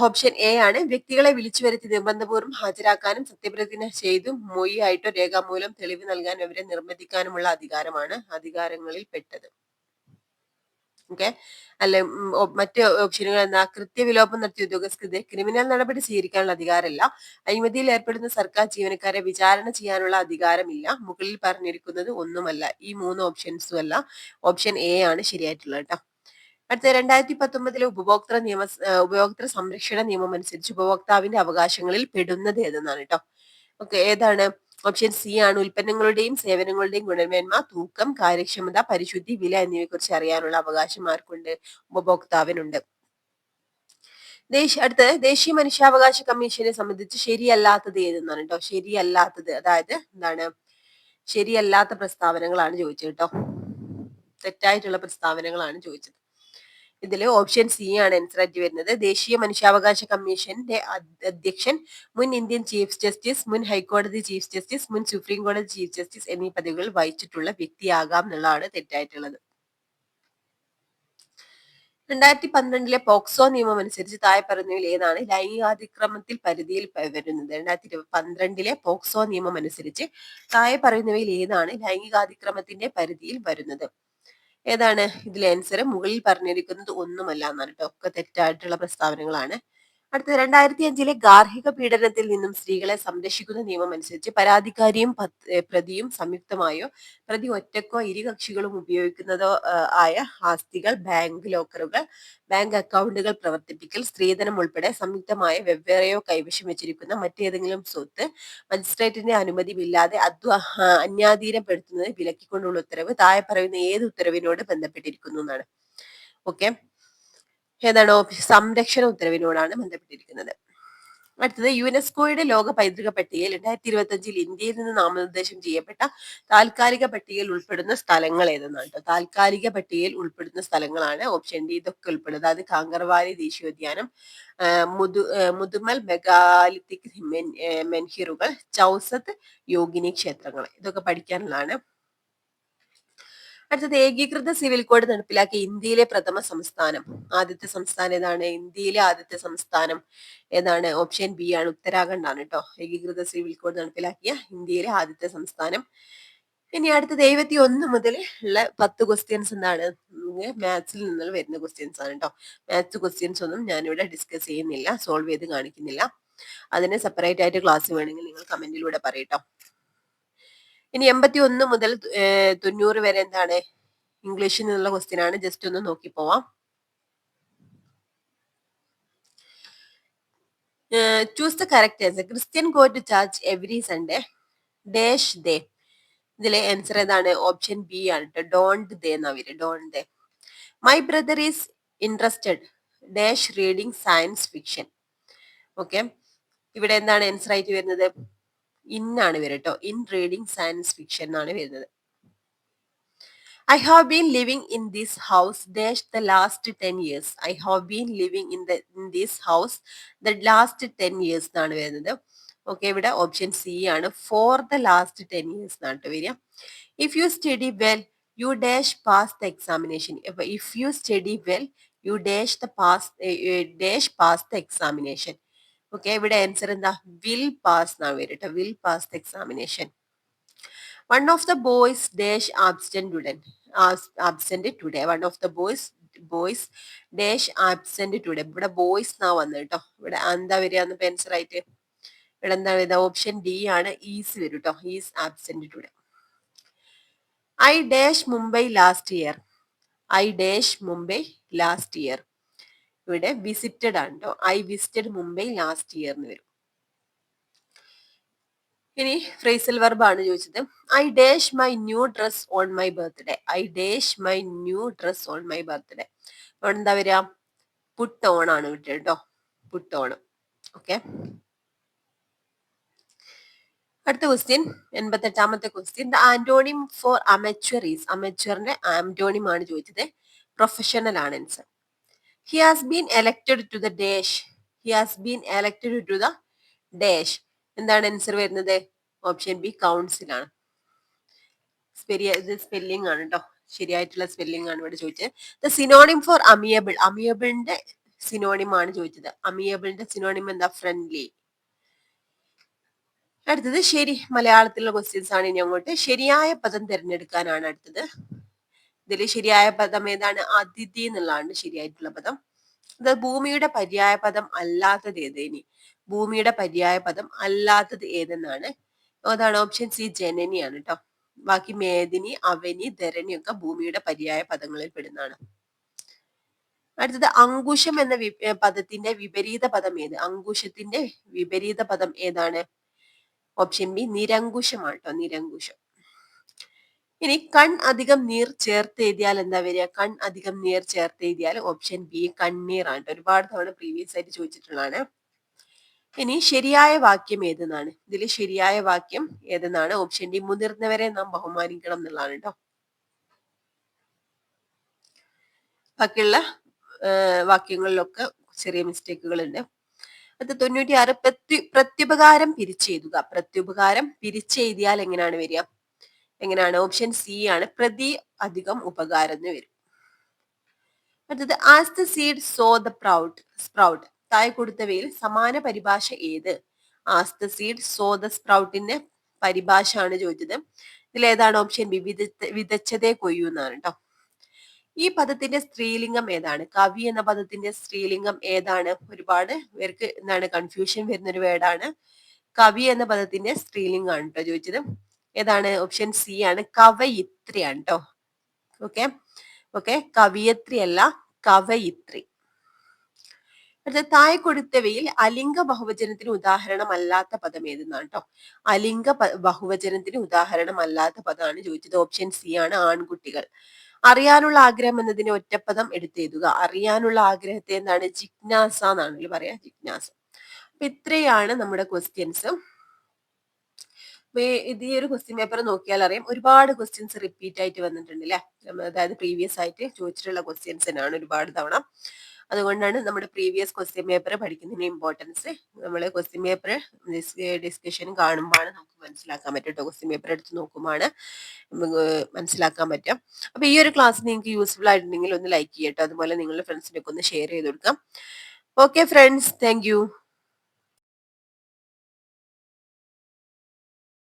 ഓപ്ഷൻ എ ആണ്, വ്യക്തികളെ വിളിച്ചു വരുത്തി നിർബന്ധപൂർവ്വം ഹാജരാക്കാനും സത്യപ്രതിജ്ഞ ചെയ്തും മൊഴിയായിട്ടോ രേഖാമൂലം തെളിവ് നൽകാൻ അവരെ നിർബന്ധിക്കാനുമുള്ള അധികാരങ്ങളിൽ പെട്ടത്. ഓക്കെ, അല്ലെ മറ്റ് ഓപ്ഷനുകൾ എന്താ? കൃത്യവിലോപം നടത്തിയ ഉദ്യോഗസ്ഥർക്കെതിരെ ക്രിമിനൽ നടപടി സ്വീകരിക്കാനുള്ള അധികാരമില്ല, അഴിമതിയിൽ ഏർപ്പെടുന്ന സർക്കാർ ജീവനക്കാരെ വിചാരണ ചെയ്യാനുള്ള അധികാരമില്ല, മുകളിൽ പറഞ്ഞിരിക്കുന്നത് ഒന്നുമല്ല. ഈ 3 ഓപ്ഷൻസും അല്ല. ഓപ്ഷൻ എ ആണ് ശരിയായിട്ടുള്ളത് കേട്ടോ. അടുത്ത 2019 ഉപഭോക്തൃ സംരക്ഷണ നിയമം അനുസരിച്ച് ഉപഭോക്താവിന്റെ അവകാശങ്ങളിൽ പെടുന്നത് ഏതെന്നാണ് കേട്ടോ. ഓക്കെ, ഏതാണ്? ഓപ്ഷൻ സി ആണ്. ഉൽപ്പന്നങ്ങളുടെയും സേവനങ്ങളുടെയും ഗുണമേന്മ, തൂക്കം, കാര്യക്ഷമത, പരിശുദ്ധി, വില എന്നിവയെ കുറിച്ച് അറിയാനുള്ള അവകാശം ആർക്കുണ്ട്? ഉപഭോക്താവിനുണ്ട്. ദേശീയ മനുഷ്യാവകാശ കമ്മീഷനെ സംബന്ധിച്ച് ശരിയല്ലാത്തത് ഏതെന്നാണ് കേട്ടോ. ശരിയല്ലാത്തത്, അതായത് എന്താണ്? ശരിയല്ലാത്ത പ്രസ്താവനകളാണ് ചോദിച്ചത് കേട്ടോ. തെറ്റായിട്ടുള്ള പ്രസ്താവനകളാണ് ചോദിച്ചത്. ഇതില് ഓപ്ഷൻ സി ആണ് ആൻസർ ആയിട്ട് വരുന്നത്. ദേശീയ മനുഷ്യാവകാശ കമ്മീഷന്റെ അധ്യക്ഷൻ മുൻ ഇന്ത്യൻ ചീഫ് ജസ്റ്റിസ്, മുൻ ഹൈക്കോടതി ചീഫ് ജസ്റ്റിസ്, മുൻ സുപ്രീം കോടതി ചീഫ് ജസ്റ്റിസ് എന്നീ പദവികൾ വഹിച്ചിട്ടുള്ള വ്യക്തിയാകാം എന്നുള്ളതാണ് തെറ്റായിട്ടുള്ളത്. 2012 പോക്സോ നിയമം അനുസരിച്ച് താഴെ പറയുന്നതിൽ ഏതാണ് ലൈംഗികാതിക്രമത്തിൽ പരിധിയിൽ വരുന്നത്? 2012 പോക്സോ നിയമം അനുസരിച്ച് താഴെ പറയുന്നവയിൽ ഏതാണ് ലൈംഗികാതിക്രമത്തിന്റെ പരിധിയിൽ വരുന്നത്? ഏതാണ് ഇതിലെ ആൻസർ? മുകളിൽ പറഞ്ഞിരിക്കുന്നത് ഒന്നുമല്ല എന്നാണ് കേട്ടോ. ഒക്കെ തെറ്റായിട്ടുള്ള പ്രസ്താവനകളാണ്. അടുത്തത് 2005 ഗാർഹിക പീഡനത്തിൽ നിന്നും സ്ത്രീകളെ സംരക്ഷിക്കുന്ന നിയമം അനുസരിച്ച് പരാതിക്കാരിയും പ്രതിയും സംയുക്തമായോ പ്രതി ഒറ്റക്കോ ഇരു കക്ഷികളും ഉപയോഗിക്കുന്നതോ ആയ ആസ്തികൾ, ബാങ്ക് ലോക്കറുകൾ, ബാങ്ക് അക്കൗണ്ടുകൾ പ്രവർത്തിപ്പിക്കൽ, സ്ത്രീധനം ഉൾപ്പെടെ സംയുക്തമായ വെവ്വേറെയോ കൈവശം വെച്ചിരിക്കുന്ന മറ്റേതെങ്കിലും സ്വത്ത് മജിസ്ട്രേറ്റിന്റെ അനുമതിയില്ലാതെ അന്യാധീനപ്പെടുത്തുന്നത് വിലക്കിക്കൊണ്ടുള്ള ഉത്തരവ് താഴെ പറയുന്ന ഏത് ഉത്തരവിനോട് ബന്ധപ്പെട്ടിരിക്കുന്നു എന്നാണ്. ഓക്കെ, ഏതാണോ? സംരക്ഷണ ഉത്തരവിനോടാണ് ബന്ധപ്പെട്ടിരിക്കുന്നത്. അടുത്തത് യുനെസ്കോയുടെ ലോക പൈതൃക പട്ടികയിൽ 2025 ഇന്ത്യയിൽ നിന്ന് നാമനിർദ്ദേശം ചെയ്യപ്പെട്ട താൽക്കാലിക പട്ടികയിൽ ഉൾപ്പെടുന്ന സ്ഥലങ്ങൾ ഏതെന്നാണ് കേട്ടോ. താൽക്കാലിക പട്ടികയിൽ ഉൾപ്പെടുന്ന സ്ഥലങ്ങളാണ് ഓപ്ഷൻ ഡി ഇതൊക്കെ ഉൾപ്പെടുന്നത്. അതായത് കാങ്കർവാലി ദേശീയോദ്യാനം, മുതുമൽ മെഗാലിത്തിക് മെൻഹിറുകൾ, ചൗസത്ത് യോഗിനി ക്ഷേത്രങ്ങൾ, ഇതൊക്കെ പഠിക്കാനുള്ളതാണ്. അടുത്തത് ഏകീകൃത സിവിൽ കോഡ് നടപ്പിലാക്കിയ ഇന്ത്യയിലെ പ്രഥമ സംസ്ഥാനം. ആദ്യത്തെ സംസ്ഥാനം ഏതാണ്? ഇന്ത്യയിലെ ആദ്യത്തെ സംസ്ഥാനം ഏതാണ്? ഓപ്ഷൻ ബി ആണ്, ഉത്തരാഖണ്ഡ് ആണ് കേട്ടോ. ഏകീകൃത സിവിൽ കോഡ് നടപ്പിലാക്കിയ ഇന്ത്യയിലെ ആദ്യത്തെ സംസ്ഥാനം. ഇനി അടുത്തത് 71 മുതൽ ഉള്ള 10 ക്വസ്റ്റ്യൻസ് എന്താണ്? മാത്സിൽ നിന്നുള്ള വരുന്ന ക്വസ്റ്റ്യൻസ് ആണ് കേട്ടോ. മാത്സ് ക്വസ്റ്റ്യൻസ് ഒന്നും ഞാനിവിടെ ഡിസ്കസ് ചെയ്യുന്നില്ല, സോൾവ് ചെയ്ത് കാണിക്കുന്നില്ല. അതിന് സെപ്പറേറ്റ് ആയിട്ട് ക്ലാസ് വേണമെങ്കിൽ നിങ്ങൾ കമന്റിലൂടെ പറയട്ടോ. ഇനി 81 മുതൽ 90 വരെ എന്താണ്? ഇംഗ്ലീഷിൽ നിന്നുള്ള ക്വസ്റ്റ്യൻ ആണ്. ജസ്റ്റ് ഒന്ന് നോക്കി പോവാം. Choose the correct answer. Christian go to church every Sunday dash they. ഇതിലെ ആൻസർ ഏതാണ്? ഓപ്ഷൻ ബി ആണ് കേട്ടോ. ഡോണ്ട് ദേ എന്നാ വരിക. Don't they. My brother is interested dash reading science fiction. Okay, ഇവിടെ എന്താണ് ആൻസർ ആയിട്ട് വരുന്നത്? ഇൻ ആണ് വരിക കേട്ടോ. ഇൻ റീഡിംഗ് സയൻസ് ഫിക്ഷൻ എന്നാണ് വരുന്നത്. I have been living in this house dash the last 10 years. I have been living in this house the last 10 years എന്നാണ് വരുന്നത്. ഓക്കെ, ഇവിടെ ഓപ്ഷൻ സി ആണ്. ഫോർ ദ ലാസ്റ്റ് 10 years എന്നാണ് കേട്ടോ വരിക. If you study well you dash pass the examination. If you study well you dash pass the examination. Okay, ഇവിടെ answer എന്താ? Will pass എന്നാണ് വരിക കേട്ടോ. Will pass the examination. One of the boys dash absent today. One of the boys dash absent today. ഇവിടെ boys എന്നാ വന്നത് കേട്ടോ. ഇവിടെ എന്താ വരിക ആൻസർ ആയിട്ട്? ഇവിടെ എന്താ വരിക? ഓപ്ഷൻ ഡി ആണ്, ഈസ് വരും കേട്ടോ. Is absent today. I dash Mumbai last year. I dash Mumbai last year. ഇവിടെ വിസിറ്റഡ് ആണ് കേട്ടോ. I visited Mumbai last year എന്ന് വരും. ഇനി ഫ്രേസൽ വെർബ് ആണ് ചോദിച്ചത്. I dash my new dress on my birthday. I dash my new dress on my birthday. അവിടെ എന്താ വരിക? പുട്ട് ഓൺ ആണ് കിട്ടുക കേട്ടോ. Put on. ഓക്കെ, അടുത്ത ക്വസ്റ്റ്യൻ 88ാമത്തെ question the antonym for amateur is അമച്വറിന്റെ ആന്റോണിം ആണ് ചോദിച്ചത് പ്രൊഫഷണൽ ആണ് answer he has been elected to the dash he has been elected to the dash എന്താണ് ആൻസർ വരുന്നത് ഓപ്ഷൻ ബി കൗൺസിൽ ആണ് ഇത് സ്പെല്ലിംഗ് ആണ് കേട്ടോ ശരിയായിട്ടുള്ള സ്പെല്ലിംഗ് ആണ് ഇവിടെ ചോദിച്ചത് ദ സിനോണിം ഫോർ അമിയബിൾ അമിയബിളിന്റെ സിനോണിം ആണ് ചോദിച്ചത് അമിയബിളിന്റെ സിനോണിം എന്താ ഫ്രണ്ട്ലി അടുത്തത് ശരി മലയാളത്തിലുള്ള ക്വസ്റ്റ്യൻസ് ആണ് ഇനി അങ്ങോട്ട് ശരിയായ പദം തിരഞ്ഞെടുക്കാനാണ് അടുത്തത് ഇതിൽ ശരിയായ പദം ഏതാണ് അതിഥി എന്നുള്ളതാണ് ശരിയായിട്ടുള്ള പദം ഇത് ഭൂമിയുടെ പര്യായ പദം അല്ലാത്തത് ഏത് ഇനി ഭൂമിയുടെ പര്യായ പദം അല്ലാത്തത് ഏതെന്നാണ് അതാണ് ഓപ്ഷൻ സി ജനനിയാണ് കേട്ടോ ബാക്കി മേദിനി അവനി ധരണി ഒക്കെ ഭൂമിയുടെ പര്യായ പദങ്ങളിൽ പെടുന്നതാണ് അടുത്തത് അങ്കുശം എന്ന പദത്തിന്റെ വിപരീത പദം ഏത് അങ്കുശത്തിന്റെ വിപരീത പദം ഏതാണ് ഓപ്ഷൻ ബി നിരങ്കുശമാണ് കേട്ടോ നിരങ്കുശം ഇനി കൺ അധികം നീർ ചേർത്ത് എഴുതിയാൽ എന്താ വരിക കൺ അധികം നീർ ചേർത്ത് എഴുതിയാൽ ഓപ്ഷൻ ബി കണ്ണീർ ആണ് ഒരുപാട് തവണ പ്രീവിയസ് ആയിട്ട് ചോദിച്ചിട്ടുള്ളതാണ് ഇനി ശരിയായ വാക്യം ഏതെന്നാണ് ഇതിൽ ശരിയായ വാക്യം ഏതെന്നാണ് ഓപ്ഷൻ ഡി മുതിർന്നവരെ നാം ബഹുമാനിക്കണം എന്നുള്ളതാണ് കേട്ടോ ബാക്കിയുള്ള വാക്യങ്ങളിലൊക്കെ ചെറിയ മിസ്റ്റേക്കുകൾ ഉണ്ട് അത് 96 പ്രത്യുപകാരം പിരിച്ചെഴുതുക പ്രത്യുപകാരം പിരിച്ചെഴുതിയാൽ എങ്ങനെയാണ് വരിക എങ്ങനെയാണ് ഓപ്ഷൻ സി ആണ് പ്രതി അധികം ഉപകാരം എന്ന് വരും അടുത്തത് as the seed so the sprout താഴെ കൊടുത്തവയിൽ സമാന പരിഭാഷ ഏത് as the seed so the സ്പ്രൗട്ടിന്റെ പരിഭാഷ ആണ് ചോദിച്ചത് ഇതിൽ ഏതാണ് ഓപ്ഷൻ ബി വിതച്ചതേ കൊയ്യൂ എന്നാണ് കേട്ടോ ഈ പദത്തിന്റെ സ്ത്രീലിംഗം ഏതാണ് കവി എന്ന പദത്തിന്റെ സ്ത്രീലിംഗം ഏതാണ് ഒരുപാട് പേർക്ക് എന്താണ് കൺഫ്യൂഷൻ വരുന്ന ഒരു വേർഡാണ് കവി എന്ന പദത്തിന്റെ സ്ത്രീലിംഗമാണ് കേട്ടോ ചോദിച്ചത് ഏതാണ് ഓപ്ഷൻ സി ആണ് കവയിത്രിയാണ് കേട്ടോ ഓക്കെ കവിയത്രി അല്ല കവയിത്രി അടുത്ത താഴെ കൊടുത്തവയിൽ അലിംഗ ബഹുവചനത്തിന് ഉദാഹരണം അല്ലാത്ത പദം ഏതെന്നാണ് കേട്ടോ അലിംഗ ബഹുവചനത്തിന് ഉദാഹരണം അല്ലാത്ത പദമാണ് ചോദിച്ചത് ഓപ്ഷൻ സി ആണ് ആൺകുട്ടികൾ അറിയാനുള്ള ആഗ്രഹം എന്നതിനെ ഒറ്റപ്പദം എടുത്തെഴുതുക അറിയാനുള്ള ആഗ്രഹത്തെ എന്താണ് ജിജ്ഞാസ എന്നാണല്ലോ പറയാ ജിജ്ഞാസ അപ്പൊ ഇത്രയാണ് നമ്മുടെ ക്വസ്റ്റ്യൻസ് ഇത് ഈ ഒരു ക്വസ്റ്റ്യൻ പേപ്പർ നോക്കിയാൽ അറിയാം ഒരുപാട് ക്വസ്റ്റ്യൻസ് റിപ്പീറ്റ് ആയിട്ട് വന്നിട്ടുണ്ട് അല്ലെ അതായത് പ്രീവിയസ് ആയിട്ട് ചോദിച്ചിട്ടുള്ള ക്വസ്റ്റ്യൻസ് തന്നെയാണ് ഒരുപാട് തവണ അതുകൊണ്ടാണ് നമ്മുടെ പ്രീവിയസ് ക്വസ്റ്റ്യൻ പേപ്പർ പഠിക്കുന്നതിന് ഇമ്പോർട്ടൻസ് നമ്മൾ ക്വസ്റ്റ്യൻ പേപ്പർ ഡിസ്കഷൻ കാണുമ്പോഴാണ് നമുക്ക് മനസ്സിലാക്കാൻ പറ്റും ക്വസ്റ്റ്യൻ പേപ്പർ എടുത്ത് നോക്കുമ്പോഴാണ് മനസ്സിലാക്കാൻ പറ്റും അപ്പൊ ഈ ഒരു ക്ലാസ് നിങ്ങൾക്ക് യൂസ്ഫുൾ ആയിട്ടുണ്ടെങ്കിൽ ഒന്ന് ലൈക്ക് ചെയ്യട്ടോ അതുപോലെ നിങ്ങളുടെ ഫ്രണ്ട്സിനൊക്കെ ഒന്ന് ഷെയർ ചെയ്ത് കൊടുക്കാം ഓക്കെ ഫ്രണ്ട്സ് താങ്ക്